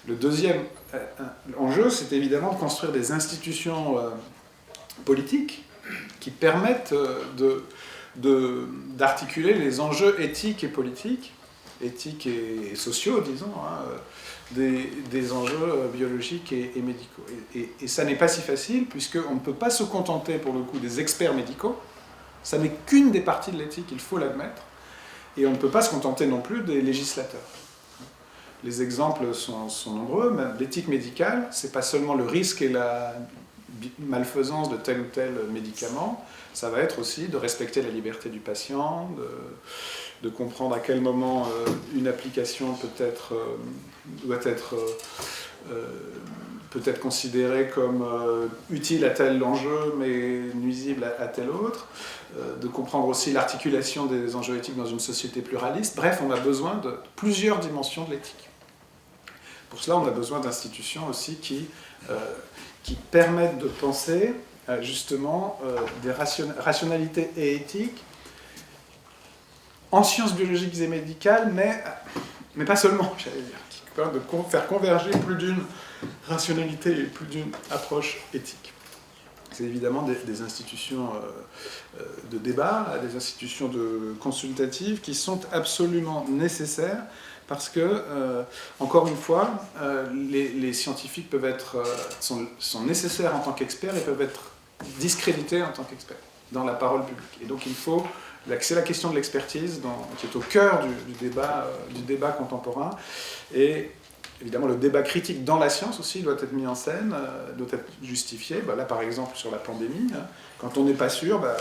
Le deuxième enjeu, c'est évidemment de construire des institutions politiques qui permettent d'articuler les enjeux éthiques et politiques, éthiques et sociaux, disons, des enjeux biologiques et médicaux. Et ça n'est pas si facile, puisqu'on ne peut pas se contenter, pour le coup, des experts médicaux. Ça n'est qu'une des parties de l'éthique, il faut l'admettre. Et on ne peut pas se contenter non plus des législateurs. Les exemples sont nombreux. Même l'éthique médicale, ce n'est pas seulement le risque et la malfaisance de tel ou tel médicament, ça va être aussi de respecter la liberté du patient, de comprendre à quel moment une application doit être peut-être considérée comme utile à tel enjeu, mais nuisible à tel autre, de comprendre aussi l'articulation des enjeux éthiques dans une société pluraliste. Bref, on a besoin de plusieurs dimensions de l'éthique. Pour cela, on a besoin d'institutions aussi qui permettent de penser justement des rationalités et éthiques en sciences biologiques et médicales, mais pas seulement, j'allais dire, qui permettent de faire converger plus d'une rationalité et plus d'une approche éthique. C'est évidemment des institutions de débat, des institutions consultatives qui sont absolument nécessaires parce que, encore une fois, les scientifiques sont nécessaires en tant qu'experts et peuvent être discrédités en tant qu'experts dans la parole publique. Et donc c'est la question de l'expertise qui est au cœur du débat contemporain. Et évidemment, le débat critique dans la science aussi doit être mis en scène, doit être justifié. Là, par exemple, sur la pandémie, quand on n'est pas sûr, voilà,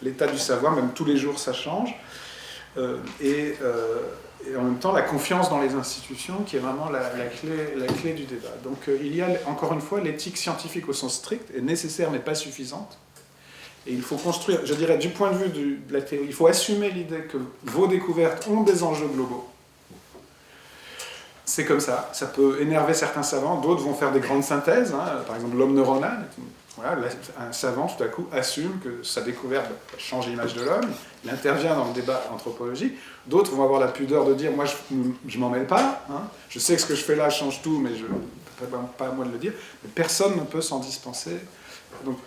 l'état du savoir, même tous les jours, ça change. Et en même temps, la confiance dans les institutions qui est vraiment la clé du débat. Donc il y a, encore une fois, l'éthique scientifique au sens strict est nécessaire mais pas suffisante. Et il faut construire, je dirais, du point de vue de la théorie, il faut assumer l'idée que vos découvertes ont des enjeux globaux. C'est comme ça peut énerver certains savants, d'autres vont faire des grandes synthèses, par exemple l'homme neuronal. Voilà, un savant, tout à coup, assume que sa découverte change l'image de l'homme, il intervient dans le débat anthropologique. D'autres vont avoir la pudeur de dire « moi, je ne m'en mêle pas, je sais que ce que je fais là change tout, mais pas à moi de le dire ». Mais personne ne peut s'en dispenser. Donc,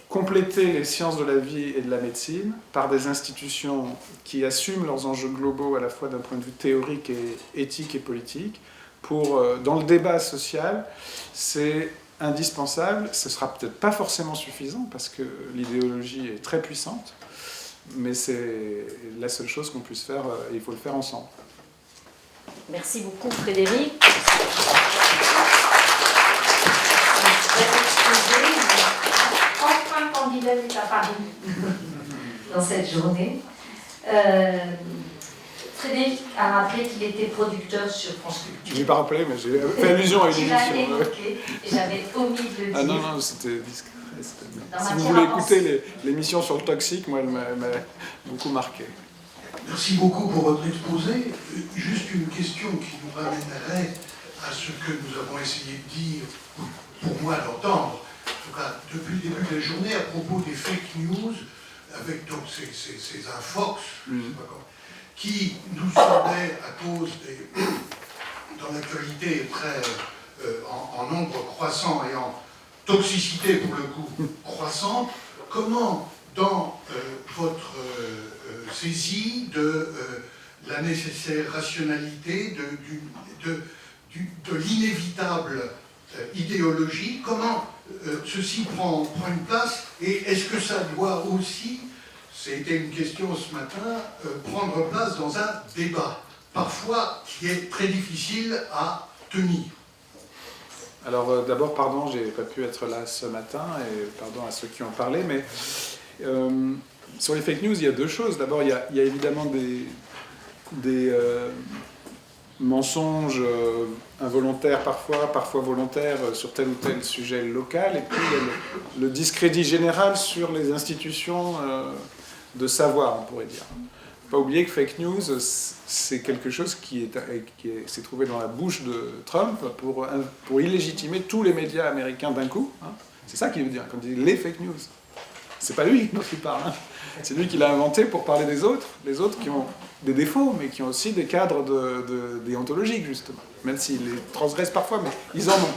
compléter les sciences de la vie et de la médecine par des institutions qui assument leurs enjeux globaux à la fois d'un point de vue théorique et éthique et politique, dans le débat social, c'est indispensable. Ce ne sera peut-être pas forcément suffisant parce que l'idéologie est très puissante, mais c'est la seule chose qu'on puisse faire et il faut le faire ensemble. Merci beaucoup Frédéric. Enfin candidat à Paris dans cette journée. Frédéric a rappelé qu'il était producteur sur France Culture. Je ne l'ai pas rappelé, mais j'ai fait allusion à une émission. Tu l'as évoqué, et j'avais omis de le dire. Ah non, c'était discret. Si vous Matière voulez avancée. écouter l'émission sur le toxique, moi, elle m'a beaucoup marqué. Merci beaucoup pour votre exposé. Juste une question qui nous ramènerait à ce que nous avons essayé de dire, pour moi d'entendre, en tout cas depuis le début de la journée, à propos des fake news, avec donc ces infox, je sais pas comment, qui nous semblaient, à cause dans l'actualité très en nombre croissant et en toxicité pour le coup croissante, comment dans votre saisie de la nécessaire rationalité, de l'inévitable idéologie, comment ceci prend une place, et est-ce que ça doit aussi, c'était une question ce matin, prendre place dans un débat, parfois qui est très difficile à tenir? Alors d'abord, pardon, j'ai pas pu être là ce matin, et pardon à ceux qui ont parlé, mais sur les fake news, il y a deux choses. D'abord, il y a évidemment des mensonges involontaires parfois volontaires sur tel ou tel sujet local, et puis il y a le discrédit général sur les institutions de savoir, on pourrait dire. Il ne faut pas oublier que fake news, c'est quelque chose qui s'est trouvé dans la bouche de Trump pour illégitimer tous les médias américains d'un coup. Hein. C'est ça qu'il veut dire quand il dit les fake news. C'est pas lui dont il parle. Hein. C'est lui qui l'a inventé pour parler des autres qui ont des défauts, mais qui ont aussi des cadres déontologiques, justement. Même s'ils les transgressent parfois, mais ils en ont.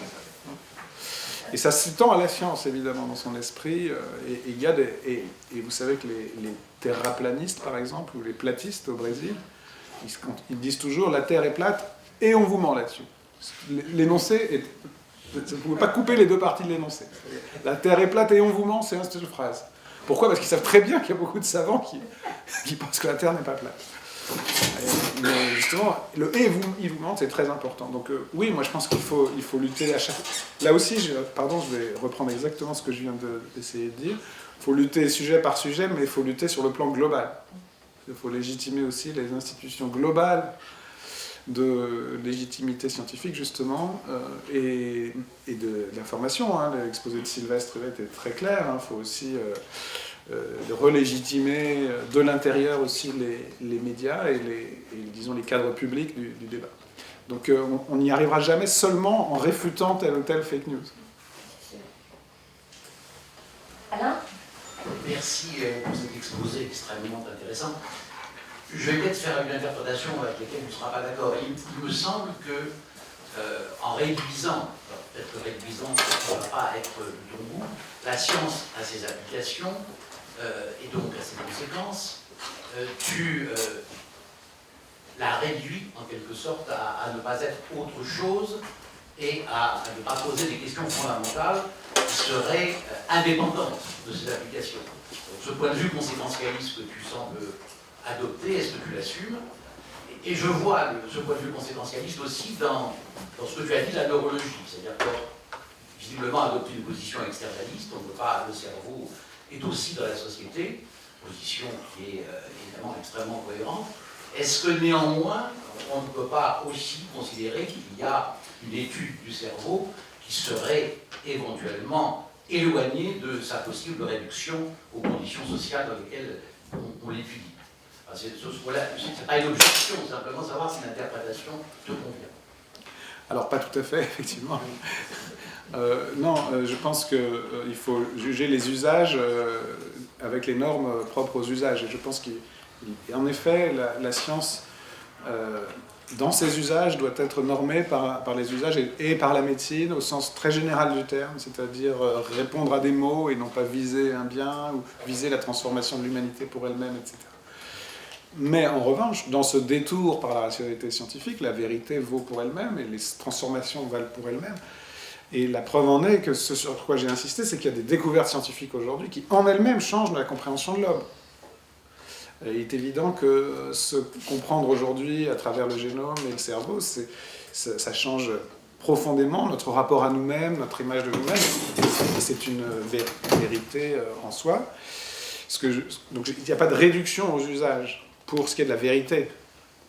Et ça s'étend à la science, évidemment, dans son esprit. Et vous savez que les terraplanistes, par exemple, ou les platistes au Brésil, ils disent toujours « la Terre est plate et on vous ment là-dessus ». L'énoncé est... Vous ne pouvez pas couper les deux parties de l'énoncé. La Terre est plate et on vous ment, c'est une seule phrase. Pourquoi ? Parce qu'ils savent très bien qu'il y a beaucoup de savants qui pensent que la Terre n'est pas plate. Mais justement, le « et il vous ment », c'est très important. Donc oui, moi je pense qu'il faut lutter à chaque... Là aussi, je vais reprendre exactement ce que je viens d'essayer de dire. Il faut lutter sujet par sujet, mais il faut lutter sur le plan global. Il faut légitimer aussi les institutions globales de légitimité scientifique, justement, et de l'information. Hein. L'exposé de Sylvestre était très clair. Il faut aussi relégitimer de l'intérieur aussi les médias et disons, les cadres publics du débat. Donc on n'y arrivera jamais seulement en réfutant telle ou telle fake news. Alain ? Merci pour cet exposé extrêmement intéressant. Je vais peut-être faire une interprétation avec laquelle on ne sera pas d'accord. Il me semble que, en réduisant, peut-être que réduisant, ça ne va pas être de ton goût, la science a ses applications et donc a ses conséquences. Tu la réduis en quelque sorte à ne pas être autre chose et à ne pas poser des questions fondamentales qui seraient indépendantes de ces applications. Donc, ce point de vue conséquentialiste que tu sembles adopter, est-ce que tu l'assumes? Et je vois ce point de vue conséquentialiste aussi dans ce que tu as dit de la neurologie, c'est-à-dire que visiblement adopter une position externaliste, on ne veut pas, le cerveau est aussi dans la société, position qui est évidemment extrêmement cohérente. Est-ce que néanmoins, on ne peut pas aussi considérer qu'il y a une étude du cerveau qui serait éventuellement éloignée de sa possible réduction aux conditions sociales dans lesquelles on l'étudie? C'est pas une objection, simplement savoir si l'interprétation te convient. Alors, pas tout à fait, effectivement. Non, je pense qu'il faut juger les usages avec les normes propres aux usages. Et je pense qu'en effet, la science, dans ses usages, doit être normée par les usages et par la médecine, au sens très général du terme, c'est-à-dire répondre à des mots et non pas viser un bien ou viser la transformation de l'humanité pour elle-même, etc. Mais en revanche, dans ce détour par la rationalité scientifique, la vérité vaut pour elle-même et les transformations valent pour elles-mêmes. Et la preuve en est que ce sur quoi j'ai insisté, c'est qu'il y a des découvertes scientifiques aujourd'hui qui, en elles-mêmes, changent la compréhension de l'homme. Il est évident que se comprendre aujourd'hui à travers le génome et le cerveau, ça change profondément notre rapport à nous-mêmes, notre image de nous-mêmes, et c'est une vérité en soi. Donc il n'y a pas de réduction aux usages pour ce qui est de la vérité.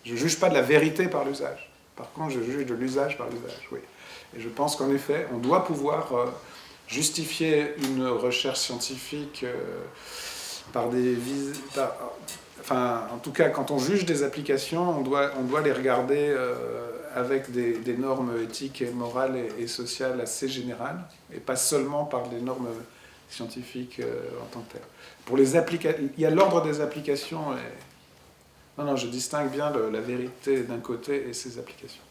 Je ne juge pas de la vérité par l'usage. Par contre, je juge de l'usage par l'usage, oui. Et je pense qu'en effet, on doit pouvoir justifier une recherche scientifique par des enfin, en tout cas, quand on juge des applications, on doit les regarder avec des normes éthiques et morales et sociales assez générales, et pas seulement par des normes scientifiques en tant que telles. Pour les il y a l'ordre des applications. Non, je distingue bien la vérité d'un côté et ses applications.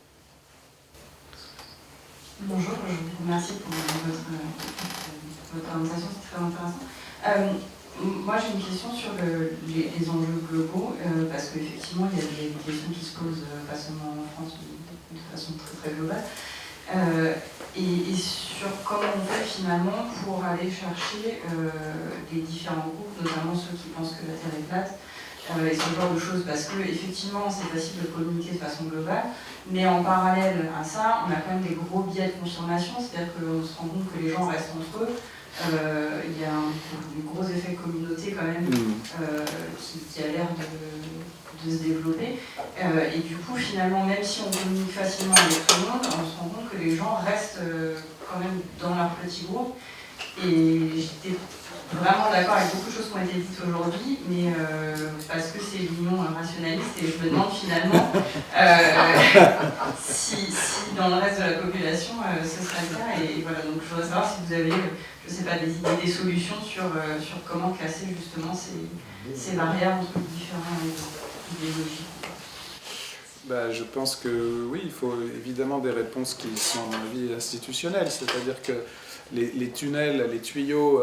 Bonjour, je vous remercie pour votre présentation, c'est très intéressant. Moi, j'ai une question sur les enjeux globaux, parce qu'effectivement, il y a des questions qui se posent, pas seulement en France, mais de façon très très globale, et sur comment on fait finalement pour aller chercher les différents groupes, notamment ceux qui pensent que la Terre est plate, et ce genre de choses, parce que effectivement, c'est facile de communiquer de façon globale, mais en parallèle à ça, on a quand même des gros biais de confirmation, c'est-à-dire qu'on se rend compte que les gens restent entre eux. Il y a un gros effet communauté quand même qui a l'air de se développer. Et du coup, finalement, même si on communique facilement avec tout le monde, on se rend compte que les gens restent quand même dans leur petit groupe. Et j'étais vraiment d'accord avec beaucoup de choses qui ont été dites aujourd'hui, mais parce que c'est l'union rationaliste, et je me demande finalement si dans le reste de la population ce serait le cas. Et voilà, donc je voudrais savoir si vous avez, je sais pas, des idées, des solutions sur comment classer justement ces barrières entre différents idéologies. Je pense que oui, il faut évidemment des réponses qui sont, à mon avis, institutionnelles, c'est-à-dire que les tunnels, les tuyaux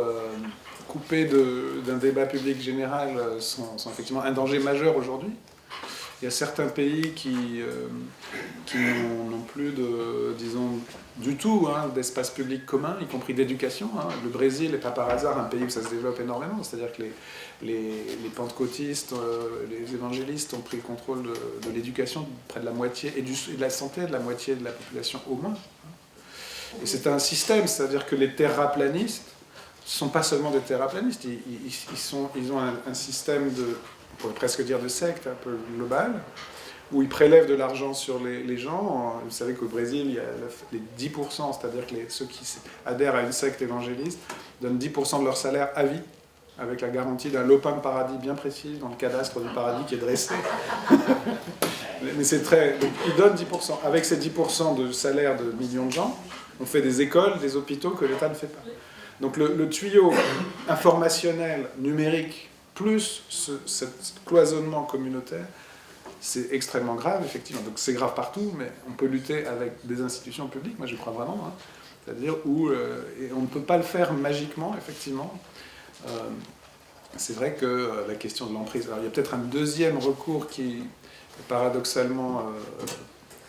coupés d'un débat public général sont effectivement un danger majeur aujourd'hui. Il y a certains pays qui n'ont plus du tout d'espace public commun, y compris d'éducation. Le Brésil n'est pas par hasard un pays où ça se développe énormément, c'est-à-dire que les pentecôtistes, les évangélistes ont pris le contrôle de l'éducation de près de la moitié, et de la santé de la moitié de la population au moins. Et c'est un système, c'est-à-dire que les terraplanistes ne sont pas seulement des terraplanistes, ils ont un système on pourrait presque dire de secte un peu global, où ils prélèvent de l'argent sur les gens. Vous savez qu'au Brésil, il y a les 10%, c'est-à-dire que ceux qui adhèrent à une secte évangéliste donnent 10% de leur salaire à vie, avec la garantie d'un lopin de paradis bien précis dans le cadastre du paradis qui est dressé. Mais c'est très... Donc, ils donnent 10%. Avec ces 10% de salaire de millions de gens, on fait des écoles, des hôpitaux que l'État ne fait pas. Donc le tuyau informationnel, numérique, plus cet cloisonnement communautaire, c'est extrêmement grave, effectivement. Donc c'est grave partout, mais on peut lutter avec des institutions publiques, moi je crois vraiment, c'est-à-dire où et on ne peut pas le faire magiquement, effectivement. C'est vrai que la question de l'emprise... Alors il y a peut-être un deuxième recours qui, paradoxalement,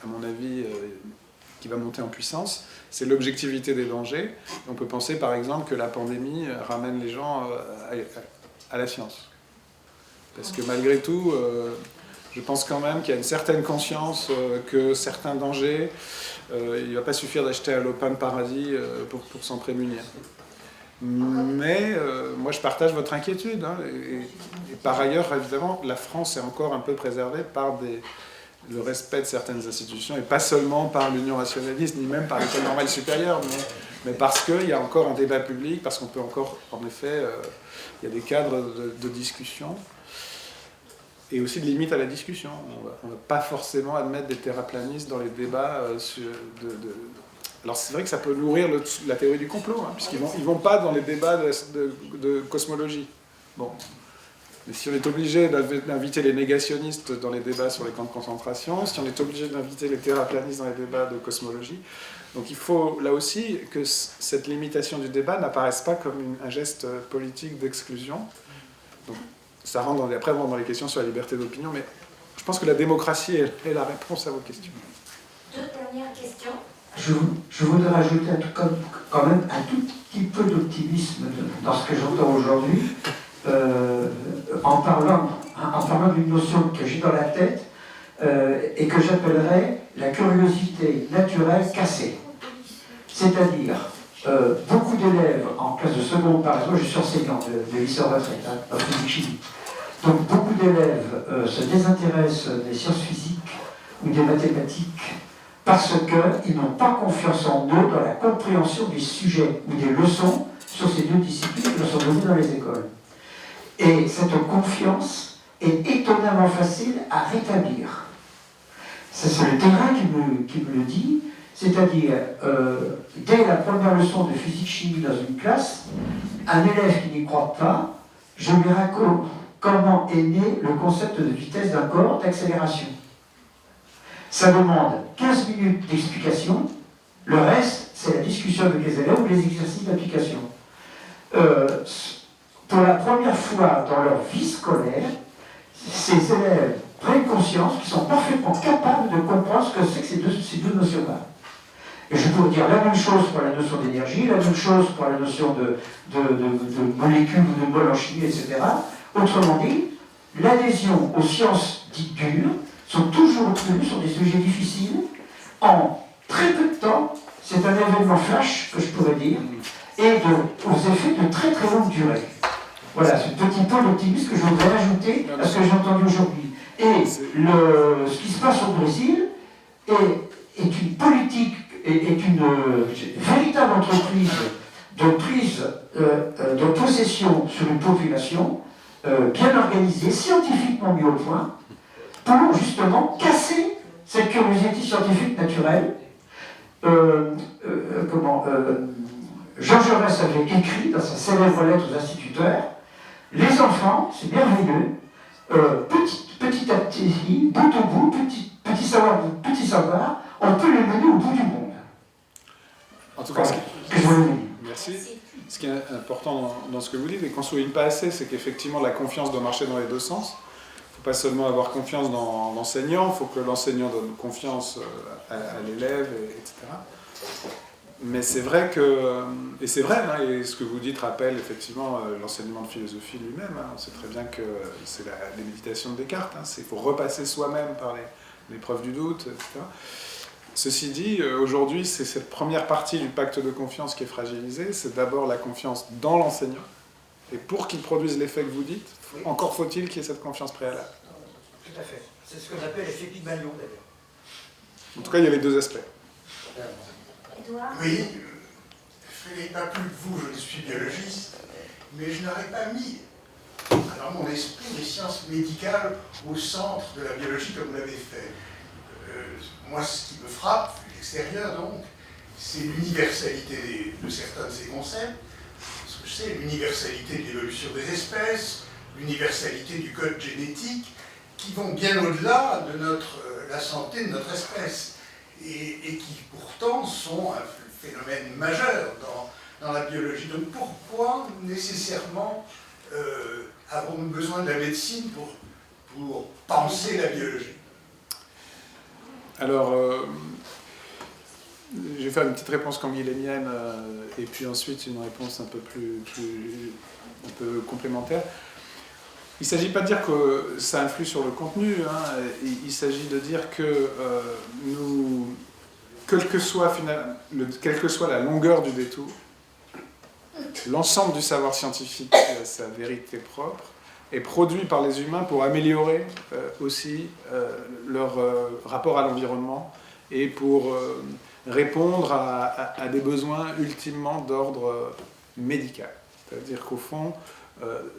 à mon avis, qui va monter en puissance, c'est l'objectivité des dangers. On peut penser par exemple que la pandémie ramène les gens à la science. Parce que malgré tout, je pense quand même qu'il y a une certaine conscience que certains dangers, il ne va pas suffire d'acheter un lopin de paradis pour s'en prémunir. Mais moi je partage votre inquiétude. Et par ailleurs, évidemment, la France est encore un peu préservée par le respect de certaines institutions, et pas seulement par l'Union rationaliste, ni même par l'École normale supérieure, mais parce qu'il y a encore un débat public, parce qu'on peut encore, en effet, il y a des cadres de discussion, et aussi de limites à la discussion. On ne va pas forcément admettre des terraplanistes dans les débats Alors c'est vrai que ça peut nourrir la théorie du complot, puisqu'ils ne vont pas dans les débats de cosmologie. Bon. Mais si on est obligé d'inviter les négationnistes dans les débats sur les camps de concentration, si on est obligé d'inviter les terraplanistes dans les débats de cosmologie, donc il faut là aussi que cette limitation du débat n'apparaisse pas comme un geste politique d'exclusion. Donc ça rentre après on rentre dans les questions sur la liberté d'opinion, mais je pense que la démocratie est la réponse à vos questions. Deux dernières questions. Je voudrais rajouter quand même un tout petit peu d'optimisme dans ce que j'entends aujourd'hui. en parlant d'une notion que j'ai dans la tête et que j'appellerais la curiosité naturelle cassée. C'est-à-dire, beaucoup d'élèves en classe de seconde, par exemple, je suis enseignant de lycée en retraite, en physique-chimie. Donc beaucoup d'élèves se désintéressent des sciences physiques ou des mathématiques parce qu'ils n'ont pas confiance en eux dans la compréhension des sujets ou des leçons sur ces deux disciplines qui leur sont données dans les écoles. Et cette confiance est étonnamment facile à rétablir. C'est le terrain qui me le dit, c'est-à-dire, dès la première leçon de physique-chimie dans une classe, un élève qui n'y croit pas, je lui raconte comment est né le concept de vitesse d'un corps d'accélération. Ça demande 15 minutes d'explication, le reste, c'est la discussion avec les élèves ou les exercices d'application. Pour la première fois dans leur vie scolaire, ces élèves prennent conscience qu'ils sont parfaitement capables de comprendre ce que c'est que ces deux notions-là. Et je pourrais dire la même chose pour la notion d'énergie, la même chose pour la notion de molécules ou de moles en chimie, etc. Autrement dit, l'adhésion aux sciences dites dures sont toujours obtenues sur des sujets difficiles en très peu de temps. C'est un événement flash, que je pourrais dire, et aux effets de très très longue durée. Voilà, ce petit point d'optimisme que je voudrais ajouter à ce que j'ai entendu aujourd'hui. Et ce qui se passe au Brésil est une politique, est une véritable entreprise de prise de possession sur une population bien organisée, scientifiquement mis au point, pour justement casser cette curiosité scientifique naturelle. Jean Jaurès avait écrit dans sa célèbre lettre aux instituteurs, les enfants, c'est merveilleux, petit à petit, bout au bout, petit savoir, on peut les mener au bout du monde. En tout cas, voilà. Merci. Ce qui est important dans ce que vous dites et qu'on ne souligne pas assez, c'est qu'effectivement la confiance doit marcher dans les deux sens. Il ne faut pas seulement avoir confiance dans l'enseignant, il faut que l'enseignant donne confiance à l'élève, etc. Mais c'est vrai que, et c'est vrai, hein, et ce que vous dites rappelle effectivement l'enseignement de philosophie lui-même. Hein, on sait très bien que c'est les méditations de Descartes, hein, il faut repasser soi-même par l'épreuve du doute, etc. Ceci dit, aujourd'hui, c'est cette première partie du pacte de confiance qui est fragilisée, c'est d'abord la confiance dans l'enseignant. Et pour qu'il produise l'effet que vous dites, encore faut-il qu'il y ait cette confiance préalable. Tout à fait. C'est ce qu'on appelle l'effet Pygmalion, d'ailleurs. En tout cas, il y a les deux aspects. Edouard ? Oui, je n'ai pas plus que vous, je suis biologiste, mais je n'aurais pas mis dans mon esprit les sciences médicales au centre de la biologie comme vous l'avez fait. Moi, ce qui me frappe, vu l'extérieur donc, c'est l'universalité de certains de ces concepts. Ce que c'est l'universalité de l'évolution des espèces, l'universalité du code génétique, qui vont bien au-delà de la santé de notre espèce. Et qui pourtant sont un phénomène majeur dans la biologie. Donc pourquoi nécessairement avons-nous besoin de la médecine pour penser la biologie? Alors, je vais faire une petite réponse kanguilénienne et puis ensuite une réponse un peu complémentaire. Il ne s'agit pas de dire que ça influe sur le contenu, hein. Il s'agit de dire que quelle que soit la longueur du détour, l'ensemble du savoir scientifique qui a sa vérité propre est produit par les humains pour améliorer aussi leur rapport à l'environnement et pour répondre à des besoins ultimement d'ordre médical. C'est-à-dire qu'au fond,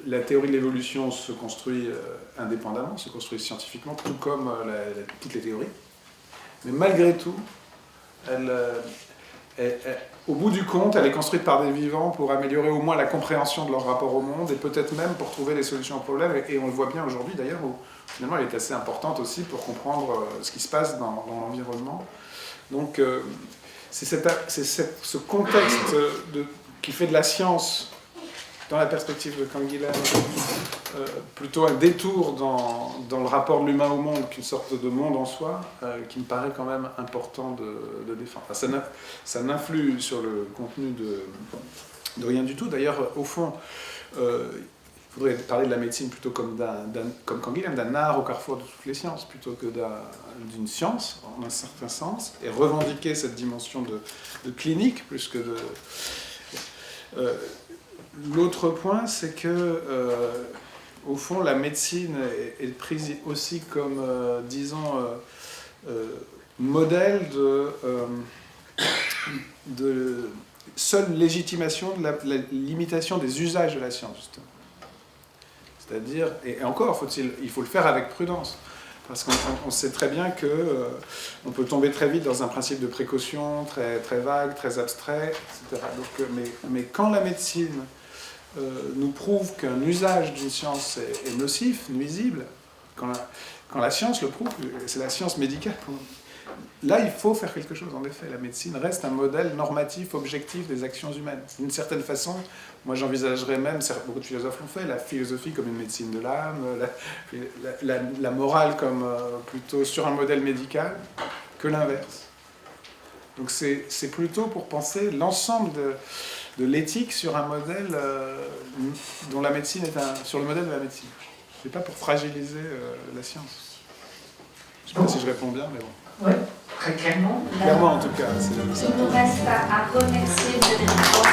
la théorie de l'évolution se construit indépendamment, se construit scientifiquement, tout comme toutes les théories. Mais malgré tout, au bout du compte, elle est construite par des vivants pour améliorer au moins la compréhension de leur rapport au monde et peut-être même pour trouver des solutions aux problèmes. Et on le voit bien aujourd'hui d'ailleurs, où finalement elle est assez importante aussi pour comprendre ce qui se passe dans l'environnement. Donc c'est ce contexte qui fait de la science, dans la perspective de Canguilhem, plutôt un détour dans le rapport de l'humain au monde qu'une sorte de monde en soi, qui me paraît quand même important de défendre. Enfin, ça n'influe sur le contenu de rien du tout. D'ailleurs, au fond, faudrait parler de la médecine plutôt comme Canguilhem, d'un art au carrefour de toutes les sciences, plutôt que d'une science, en un certain sens, et revendiquer cette dimension de clinique, plus que de... L'autre point, c'est que, au fond, la médecine est prise aussi comme, disons, modèle de seule légitimation de la limitation des usages de la science, justement. C'est-à-dire, et encore, il faut le faire avec prudence, parce qu'on sait très bien qu'on peut tomber très vite dans un principe de précaution très, très vague, très abstrait, etc. Donc, mais quand la médecine nous prouve qu'un usage d'une science est nocif, nuisible, quand la science le prouve, c'est la science médicale, là il faut faire quelque chose. En effet, la médecine reste un modèle normatif, objectif des actions humaines. D'une certaine façon, moi j'envisagerais même, beaucoup de philosophes l'ont fait, la philosophie comme une médecine de l'âme, la morale comme plutôt sur un modèle médical, que l'inverse. Donc c'est plutôt pour penser l'ensemble de l'éthique sur un modèle dont la médecine est sur le modèle de la médecine. C'est pas pour fragiliser la science. Je sais pas si je réponds bien, mais bon. Oui, très clairement. Clairement, en tout cas. Il nous reste à remercier Frédéric Bois.